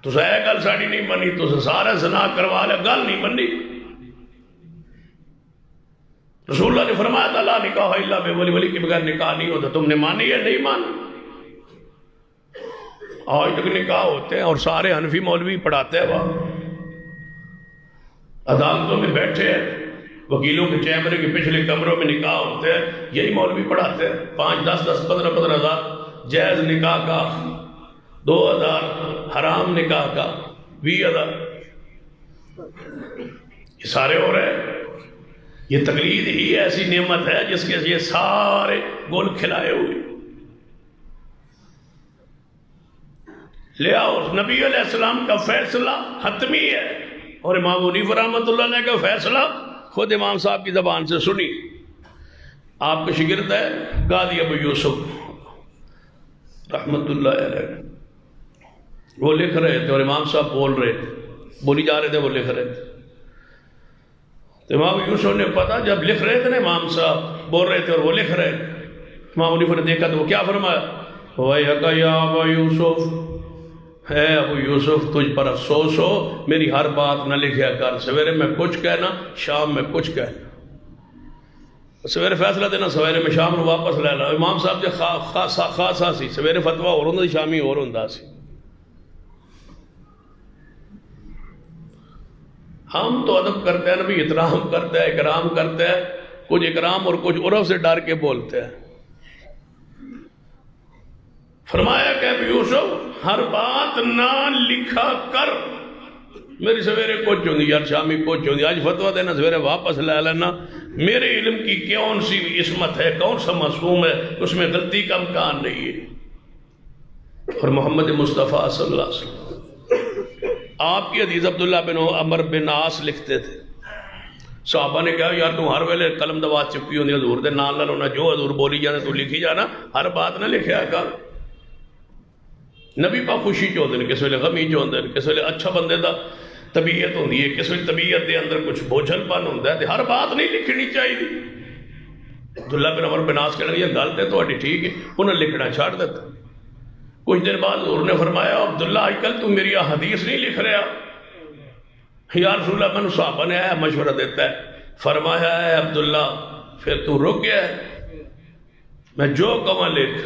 تو اے گل ساڈی نہیں منی، تو سارا زنا کروا لے، گل نہیں منی۔ رسول اللہ نے فرمایا تھا لا نکاح الا بولی، ولی کے بغیر نکاح نہیں ہوتا، تم نے مانی ہے نہیں مانی؟ آج تک نکاح ہوتے ہیں اور سارے حنفی مولوی پڑھاتے ہیں، وہاں عدالتوں میں بیٹھے ہیں، وکیلوں کے چیمبر کے پچھلے کمروں میں نکاح ہوتے ہیں، یہی مولوی پڑھاتے ہیں، 5، 10، 15 ہزار جائز نکاح کا، 2000 حرام نکاح کا، 20,000، یہ سارے ہو رہے ہیں۔ یہ تقلید ہی ایسی نعمت ہے جس کے یہ سارے گول کھلائے ہوئے۔ لے آؤ، نبی علیہ السلام کا فیصلہ حتمی ہے، اور امام حنیفہ رحمۃ اللہ علیہ کا فیصلہ خود امام صاحب کی زبان سے سنی۔ آپ کے شاگرد ہے قاضی ابو یوسف رحمۃ اللہ علیہ، وہ لکھ رہے تھے اور امام صاحب بول رہے تھے، بولی جا رہے تھے، وہ لکھ رہے تھے۔ تو امام یوسف نے پتا، جب لکھ رہے تھے نا امام صاحب بول رہے تھے اور وہ لکھ رہے تھے، امام حنیفہ نے دیکھا تو وہ کیا فرمایا، وَيْحَكَ يَا أَبَا يُوسُف، ہے ابو یوسف تجھ پر افسوس ہو، میری ہر بات نہ لکھیا کر، سویرے میں کچھ کہنا، شام میں کچھ کہنا، سویرے فیصلہ دینا، سویرے میں شام میں واپس لینا۔ امام صاحب جے خاصا سی، سویرے فتویٰ اور ہوندا سی، شامی اور ہوندا سی۔ ہم تو ادب کرتے ہیں نبی، احترام کرتے ہیں، اکرام کرتے ہیں، کچھ اکرام اور کچھ عرف سے ڈر کے بولتے ہیں۔ فرمایا کہ ابو یوسف ہر بات نہ لکھا کر، میری سویرے کچھ ہوندی یار، شامی کچھ ہوندی، آج فتویٰ دینا، سویرے واپس لے لینا، میرے علم کی کون سی عصمت ہے، کون سا معصوم ہے، اس میں غلطی کا امکان نہیں ہے۔ اور محمد مصطفیٰ صلی اللہ علیہ وسلم آپ کی حدیث عبداللہ بن عمر بن عاص لکھتے تھے، صحابہ نے کہا یار تم ہر ویلے قلم دوا چپی ہوندی حضور دے نال نال ہونا، جو حضور بولی جانا تو لکھی جانا، ہر بات نہ لکھیا کر۔ نبی پاک خوشی چاہتے ہیں، کس ویلے غمی چاہتے ہیں، کس ویلے اچھا بندے دا طبیعت ہوندی ہے، کس ویلے طبیعت دے اندر کچھ بوجھل پن ہوندا ہے، ہر بات نہیں لکھنی چاہیے۔ عبداللہ بن عمر بن عاص کہنے یہ گل تے تہاڈی ٹھیک ہے، انہیں لکھنا چھاڑ دیتا۔ کچھ دیر بعد حضور نے فرمایا عبداللہ آج کل تم میری حدیث نہیں لکھ رہا؟ یا رسول اللہ، میں نے صحابہ نے آیا مشورہ دیتا ہے، فرمایا ہے عبداللہ پھر تو رک گیا ہے، میں جو کہوں لکھ،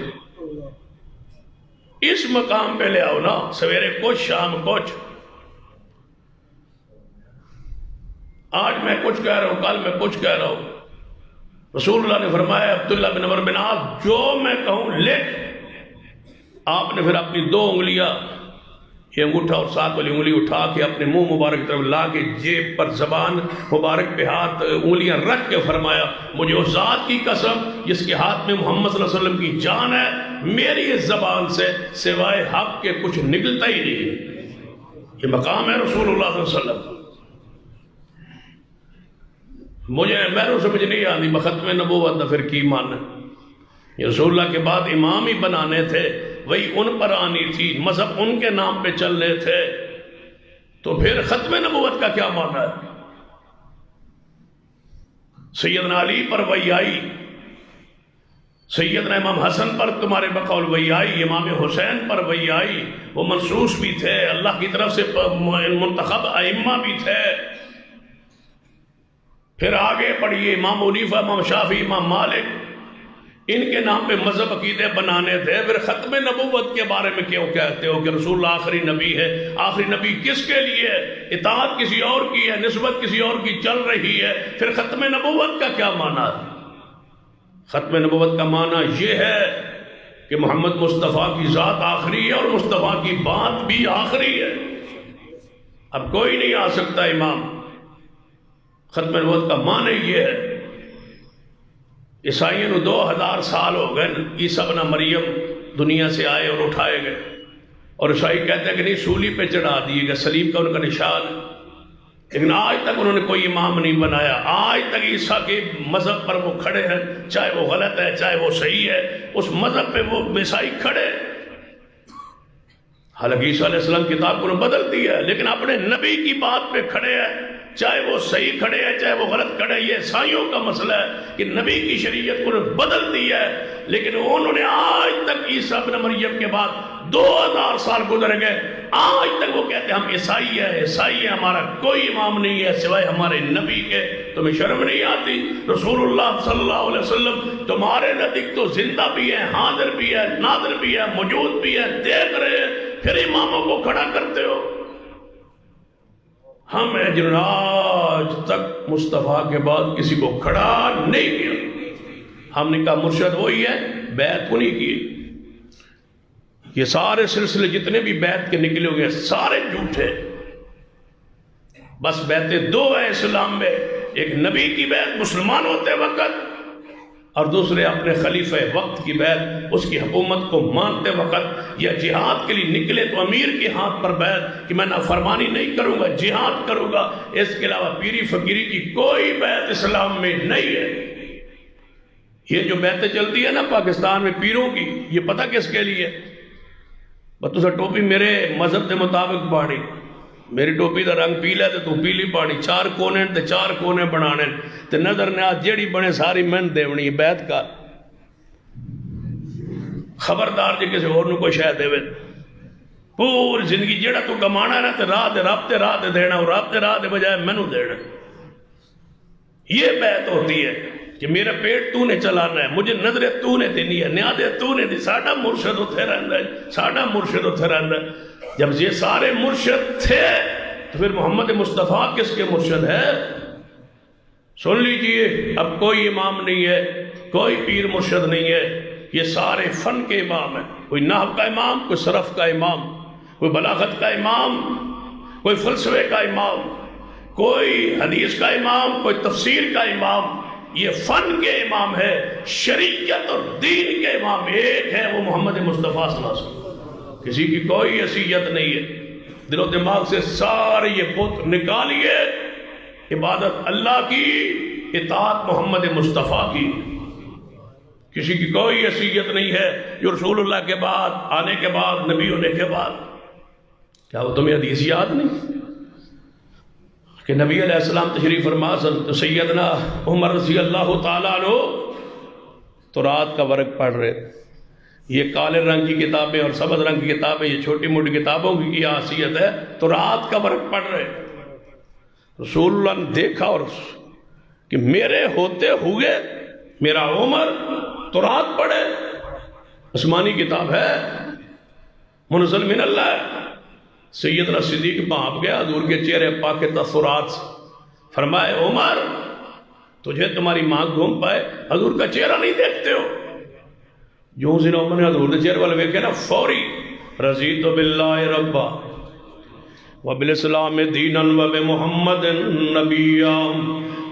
اس مقام پہ لے آؤ نا، سویرے کچھ شام کچھ، آج میں کچھ کہہ رہا ہوں، کل میں کچھ کہہ رہا ہوں۔ رسول اللہ نے فرمایا عبداللہ بن عمر بن عاص جو میں کہوں لکھ۔ آپ نے پھر اپنی 2 انگلیاں یہ انگوٹھا اور ساتھ والی انگلی اٹھا کے اپنے منہ مبارک کی طرف لا کے جیب پر زبان مبارک پہ ہاتھ انگلیاں رکھ کے فرمایا مجھے اس ذات کی قسم جس کے ہاتھ میں محمد صلی اللہ علیہ وسلم کی جان ہے، میری اس زبان سے سوائے حق کے کچھ نکلتا ہی نہیں۔ یہ مقام ہے رسول اللہ صلی اللہ علیہ وسلم۔ مجھے میروں سمجھ نہیں آتی بختم نبوت دا پھر کی ماننا، یہ رسول اللہ کے بعد امام ہی بنانے تھے، وہی ان پر آنی تھی، مذہب ان کے نام پہ چلنے تھے، تو پھر ختم نبوت کا کیا معنی ہے؟ سیدنا علی پر وحی آئی، سیدنا امام حسن پر تمہارے بقول وحی آئی، امام حسین پر وحی آئی، وہ منصوص بھی تھے، اللہ کی طرف سے منتخب ائمہ بھی تھے۔ پھر آگے پڑھیے امام حنیفہ، امام شافعی، امام مالک، ان کے نام پہ مذہب عقیدے بنانے تھے، پھر ختم نبوت کے بارے میں کیوں کہتے ہو کہ رسول اللہ آخری نبی ہے؟ آخری نبی کس کے لیے ہے؟ اطاعت کسی اور کی ہے، نسبت کسی اور کی چل رہی ہے، پھر ختم نبوت کا کیا معنی ہے؟ ختم نبوت کا معنی یہ ہے کہ محمد مصطفیٰ کی ذات آخری ہے اور مصطفیٰ کی بات بھی آخری ہے، اب کوئی نہیں آ سکتا امام۔ ختم نبوت کا معنی یہ ہے، عیسائیوں نے 2000 سال ہو گئے، عیسیٰ ابن مریم دنیا سے آئے اور اٹھائے گئے، اور عیسائی کہتے ہیں کہ نہیں سولی پہ چڑھا دیے گئے، صلیب کا ان کا نشان ہے، لیکن آج تک انہوں نے کوئی امام نہیں بنایا۔ آج تک عیسیٰ کے مذہب پر وہ کھڑے ہیں، چاہے وہ غلط ہے چاہے وہ صحیح ہے، اس مذہب پہ وہ عیسائی کھڑے۔ حالانکہ عیسیٰ علیہ السلام کتاب کو بدل دی ہے، لیکن اپنے نبی کی بات پہ کھڑے ہیں، چاہے وہ صحیح کھڑے ہیں چاہے وہ غلط کھڑے ہیں۔ یہ عیسائیوں کا مسئلہ ہے کہ نبی کی شریعت کو بدل دی ہے، لیکن انہوں نے آج تک عیسیٰ ابن مریم کے بعد 2000 سال گزر گئے، آج تک وہ کہتے ہیں ہم عیسائی ہیں، عیسائی ہیں، ہمارا کوئی امام نہیں ہے سوائے ہمارے نبی کے۔ تمہیں شرم نہیں آتی؟ رسول اللہ صلی اللہ علیہ وسلم تمہارے نزدیک تو زندہ بھی ہے، حاضر بھی ہے، ناظر بھی ہے، موجود بھی ہے، دیکھ رہے ہیں، پھر اماموں کو کھڑا کرتے ہو۔ ہم ہیں جنہوں نے آج تک مصطفیٰ کے بعد کسی کو کھڑا نہیں کیا۔ ہم نے کہا مرشد وہی ہے، بیعت کو نہیں کی۔ یہ سارے سلسلے جتنے بھی بیعت کے نکلے ہوئے سارے جھوٹے، بس بیعتیں دو ہیں اسلام میں، ایک نبی کی بیعت مسلمان ہوتے وقت، اور دوسرے اپنے خلیفہ وقت کی بیعت، اس کی حکومت کو مانتے وقت، یا جہاد کے لیے نکلے تو امیر کے ہاتھ پر بیعت کہ میں نافرمانی نہیں کروں گا، جہاد کروں گا، اس کے علاوہ پیری فقیری کی کوئی بیعت اسلام میں نہیں ہے۔ یہ جو بیعتیں چلتی ہے نا پاکستان میں پیروں کی، یہ پتہ کس کے لیے؟ بس تو ٹوپی میرے مذہب کے مطابق پاڑی، میری ٹوپی دا رنگ پیلا تے تو پیلی پاڑی، 4 کونے تے 4 کونے بنانے تے نظر نیاز جیڑی بنے ساری من دیونی، بیعت کر۔ خبردار جی کسی اور نو کوئی شے دے، پوری زندگی جیڑا تو کمانا ہے نا تے راہ دے رب تے راہ دے دینا، اور رب تے راہ دے بجائے مینوں دینا۔ یہ بیعت ہوتی ہے کہ میرا پیٹ تو نے چلانا ہے، مجھے نظریں تو نے دینی ہے، نیازیں تو نے دی، ساڈا مرشد اتھے رہندا ہے، ساڈا مرشد اتھے رہندا ہے۔ جب یہ سارے مرشد تھے تو پھر محمد مصطفیٰ کس کے مرشد ہے؟ سن لیجئے، اب کوئی امام نہیں ہے، کوئی پیر مرشد نہیں ہے، یہ سارے فن کے امام ہیں۔ کوئی نحو کا امام، کوئی صرف کا امام، کوئی بلاغت کا امام، کوئی فلسفے کا امام، کوئی حدیث کا امام، کوئی تفسیر کا امام۔ یہ فن کے امام ہے، شریعت اور دین کے امام ایک ہے، وہ محمد مصطفیٰ صلی اللہ علیہ وسلم۔ کسی کی کوئی حیثیت نہیں ہے۔ دل و دماغ سے سارے یہ بت نکالیے، عبادت اللہ کی، اطاعت محمد مصطفیٰ کی۔ کسی کی کوئی حیثیت نہیں ہے جو رسول اللہ کے بعد، آنے کے بعد، نبی ہونے کے بعد۔ کیا وہ تمہیں حدیث یاد نہیں کہ نبی علیہ السلام تشریف فرما سن تو سیدنا عمر رضی اللہ تعالیٰ عنہ تو رات کا ورق پڑھ رہے تھے۔ یہ کالے رنگ کی کتابیں اور سبز رنگ کی کتابیں، یہ چھوٹی موٹی کتابوں کی حیثیت ہے، تو رات کا ورق پڑھ رہے۔ رسول اللہ نے دیکھا اور کہ میرے ہوتے ہوئے میرا عمر تو رات پڑھے، آسمانی کتاب ہے، منزل من اللہ ہے۔ سیدنا صدیق بھانپ گیا حضور کے چہرے پاک کے تاثرات سے، فرمائے عمر تجھے تمہاری ماں گھوم پائے، حضور کا چہرہ نہیں دیکھتے ہو؟ جو سن عمر نے حضور کے چہرے والے ویکھے نا، فوری رضیت باللہ ربا وبالاسلام دینا وبمحمد نبیا،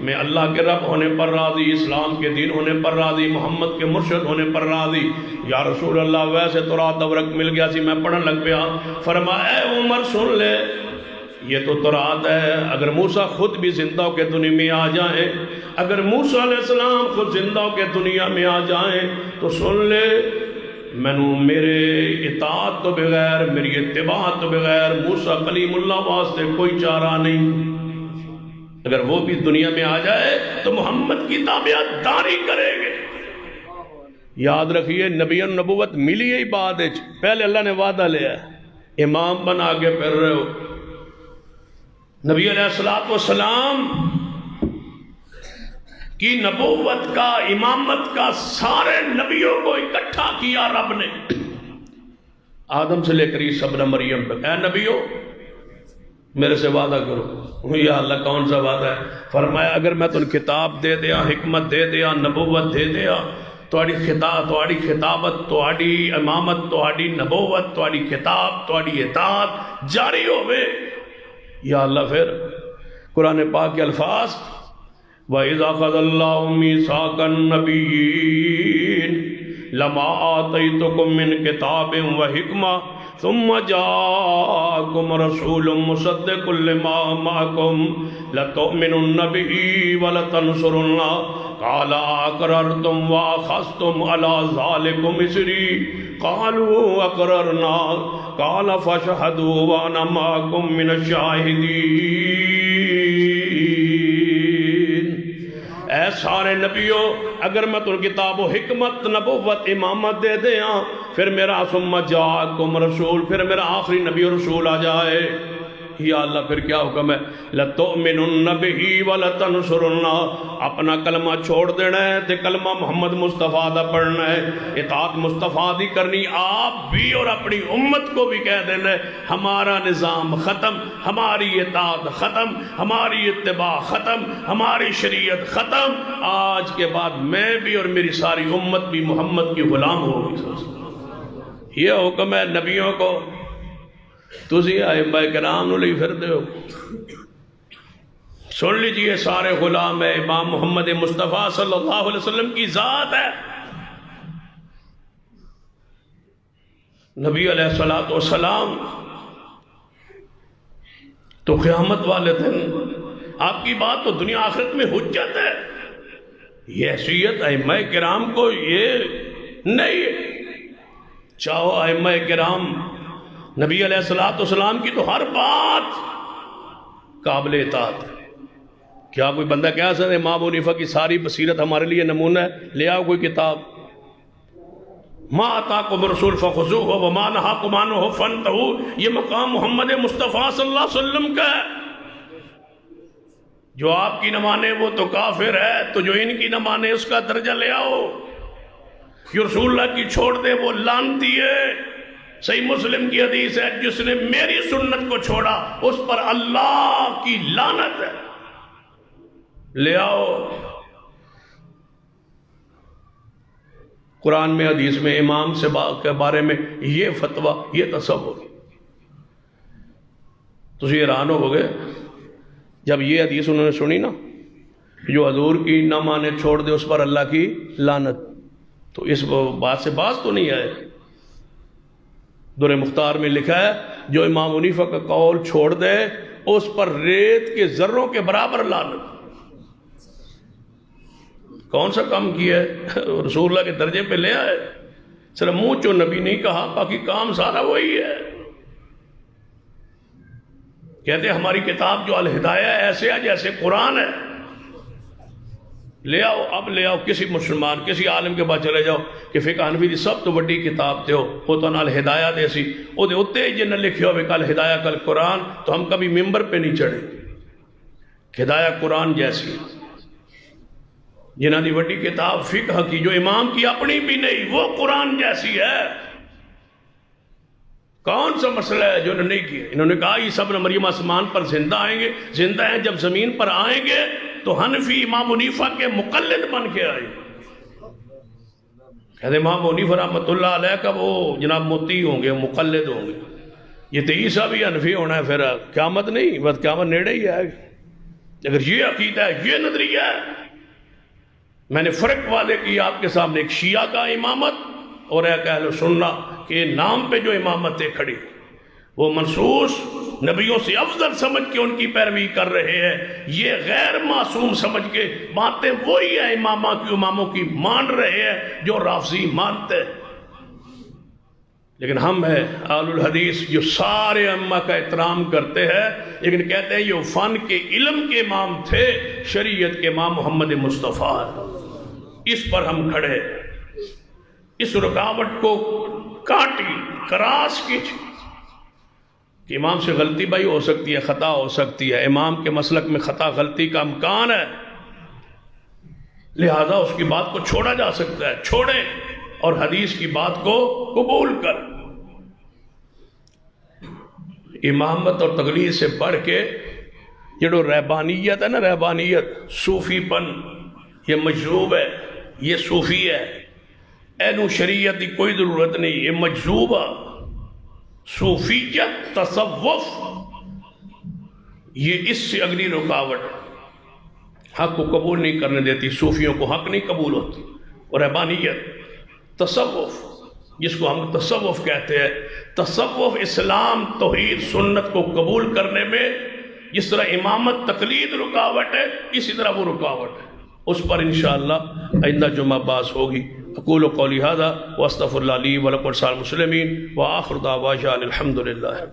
میں اللہ کے رب ہونے پر راضی، اسلام کے دین ہونے پر راضی، محمد کے مرشد ہونے پر راضی۔ یا رسول اللہ ویسے تو رات دورک مل گیا سی، میں پڑھن لگ پیا۔ فرمایا اے عمر سن لے، یہ تو رات ہے، اگر موسیٰ خود بھی زندہ ہو کے دنیا میں آ جائیں، اگر موسیٰ علیہ السلام خود زندہ ہو کے دنیا میں آ جائیں تو سن لے، مینو میرے اطاعت تو بغیر، میری اتباع تو بغیر موسیٰ کلیم اللہ واسطے کوئی چارہ نہیں۔ اگر وہ بھی دنیا میں آ جائے تو محمد کی تابعیت داری کریں گے۔ یاد رکھیے نبی النبوت ملی ہی بعد، پہلے اللہ نے وعدہ لیا ہے، امام بنا کے پھر رہے ہو۔ نبی علیہ السلام کی نبوت کا، امامت کا سارے نبیوں کو اکٹھا کیا رب نے، آدم سے لے کر عیسیٰ ابن مریم تک۔ اے نبیوں میرے سے وعدہ کرو۔ یا اللہ کون سا وعدہ ہے؟ فرمایا اگر میں تن کتاب دے دیا، حکمت دے دیا، نبوت دے دیا، تواڈی خطابت، تواڈی امامت، تواڈی نبوت، تواڈی کتاب، تواڈی اطاعت جاری ہوئے۔ یا اللہ پھر قرآن پاک کے الفاظ وَإِذَا أَخَذَ اللَّهُ مِيثَاقَ النَّبِيِّينَ لَمَا آتَيْتُكُم مِّن كِتَابٍ وَحِكْمَةٍ ثُمَّ جَاءَكُمْ رَسُولٌ مُصَدِّقٌ لِّمَا مَعَكُمْ لَتُؤْمِنُنَّ بِهِ وَلَتَنصُرُنَّهُ قَالَ أَقْرَرْتُمْ وَأَخَذْتُمْ عَلَىٰ ذَلِكُمْ إِصْرِي قَالُوا أَقْرَرْنَا قَالَ فَاشْهَدُوا وَأَنَا مَعَكُم مِّنَ الشَّاهِدِينَ۔ اے سارے نبیوں اگر میں تم کتاب و حکمت، نبوت، امامت دے دیا، پھر میرا ثم جاءکم رسول، پھر میرا آخری نبی و رسول آ جائے، یا اللہ پھر کیا حکم ہے؟ لَتُؤْمِنُنَّ بِهِ وَلَتَنْصُرُنَّهُ، اپنا کلمہ چھوڑ دینا ہے تے کلمہ محمد مصطفیٰ دا پڑھنا ہے، اطاعت مصطفیٰ دی کرنی، آپ بھی اور اپنی امت کو بھی کہہ دینا ہے ہمارا نظام ختم، ہماری اطاعت ختم، ہماری اتباع ختم، ہماری شریعت ختم، آج کے بعد میں بھی اور میری ساری امت بھی محمد کی غلام ہوگی۔ یہ حکم ہے نبیوں کو، تُسی ائمہ کرام نو لئی پھردے ہو۔ سن لیجئے سارے غلام ہے، امام محمد مصطفیٰ صلی اللہ علیہ وسلم کی ذات ہے۔ نبی علیہ السلام تو قیامت والے دن آپ کی بات تو دنیا آخرت میں حجت ہے، یہ حیثیت ائمہ کرام کو یہ نہیں، چاہو ائمہ کرام نبی علیہ السلام کی تو ہر بات قابل اطاعت ہے۔ کیا کوئی بندہ کہہ سکتا ہے امام ابو حنیفہ کی ساری بصیرت ہمارے لیے نمونہ ہے؟ لے آؤ کوئی کتاب، ما آتاکم الرسول فخذوہ وما نہاکم عنہ فانتہوا، یہ مقام محمد مصطفیٰ صلی اللہ علیہ وسلم کا ہے۔ جو آپ کی نہ مانے وہ تو کافر ہے، تو جو ان کی نہ مانے اس کا درجہ لے آؤ۔ جو رسول اللہ کی چھوڑ دے وہ لعنتی ہے۔ صحیح مسلم کی حدیث ہے جس نے میری سنت کو چھوڑا اس پر اللہ کی لعنت ہے۔ لے آؤ قرآن میں، حدیث میں امام سے کے بارے میں یہ فتویٰ، یہ تصور، تو یہ حیران ہو گئے جب یہ حدیث انہوں نے سنی نا، جو حضور کی نہ مانے چھوڑ دے اس پر اللہ کی لعنت، تو اس بات سے باز تو نہیں آئے۔ در مختار میں لکھا ہے جو امام حنیفہ کا قول چھوڑ دے اس پر ریت کے ذروں کے برابر لعنت۔ کون سا کام کیا ہے؟ رسول اللہ کے درجے پہ لے آئے، صرف منہ چو نبی نہیں کہا، باقی کام سارا وہی ہے۔ کہتے ہیں ہماری کتاب جو الہدایہ ایسے ہے جیسے قرآن ہے۔ لے آؤ، اب لے آؤ کسی مسلمان، کسی عالم کے پاس چلے جاؤ کہ فقہ حنفی دی سب تو بڑی کتاب تے ہو، وہ تو نال ہدایہ دے سی، وہ دے اتے جن نے لکھے ہوئے کل ہدایہ کل قرآن، تو ہم کبھی ممبر پہ نہیں چڑھے۔ ہدایہ قرآن جیسی، جنہ دی بڑی کتاب فقہ کی جو امام کی اپنی بھی نہیں، وہ قرآن جیسی ہے۔ کون سا مسئلہ ہے جو انہوں نے نہیں کیا؟ انہوں نے کہا عیسیٰ ابن مریم آسمان پر زندہ آئیں گے، زندہ ہیں، جب زمین پر آئیں گے تو حنفی امام حنیفہ کے مقلد بن کے آئے۔ کہتے امام حنیفہ رحمۃ اللہ علیہ کا وہ جناب متی ہوں گے، مقلد ہوں گے۔ یہ تو عیسیٰ بھی حنفی ہونا ہے، پھر قیامت نہیں، بس قیامت نیڑے ہی ہے اگر یہ عقیدہ ہے، یہ نظریہ ہے۔ میں نے فرق واضح کیا آپ کے سامنے، ایک شیعہ کا امامت اور ایک اہل سنت کے نام پہ جو امامتیں کھڑی، وہ منصوص نبیوں سے افضل سمجھ کے ان کی پیروی کر رہے ہیں، یہ غیر معصوم سمجھ کے باتیں وہی ہیں اماموں کی مان رہے ہیں جو رافضی مانتے ہیں۔ لیکن ہم ہیں اہل الحدیث جو سارے ائمہ کا احترام کرتے ہیں، لیکن کہتے ہیں یہ فن کے علم کے امام تھے، شریعت کے امام محمد مصطفیٰ، اس پر ہم کھڑے، اس رکاوٹ کو کاٹی، کراس کیجیے کہ امام سے غلطی بھائی ہو سکتی ہے، خطا ہو سکتی ہے، امام کے مسلک میں خطا غلطی کا امکان ہے، لہذا اس کی بات کو چھوڑا جا سکتا ہے، چھوڑیں اور حدیث کی بات کو قبول کر۔ امامت اور تقلید سے بڑھ کے یہ جو رہبانیت ہے نا، رہبانیت، صوفی پن، یہ مجذوب ہے، یہ صوفی ہے، اینو شریعت کی کوئی ضرورت نہیں، یہ مجذوب ہے۔ صوفیت، تصوف، یہ اس سے اگلی رکاوٹ حق کو قبول نہیں کرنے دیتی، صوفیوں کو حق نہیں قبول ہوتی۔ اور رہبانیت، تصوف، جس کو ہم تصوف کہتے ہیں، تصوف اسلام توحید سنت کو قبول کرنے میں جس طرح امامت تقلید رکاوٹ ہے، اسی طرح وہ رکاوٹ ہے۔ اس پر انشاءاللہ آئندہ جمعہ باز ہوگی۔ اقول قولی ھذا واستغفر اللہ لی ولکم ولسائر المسلمین وآخر دعوانا الحمد للہ۔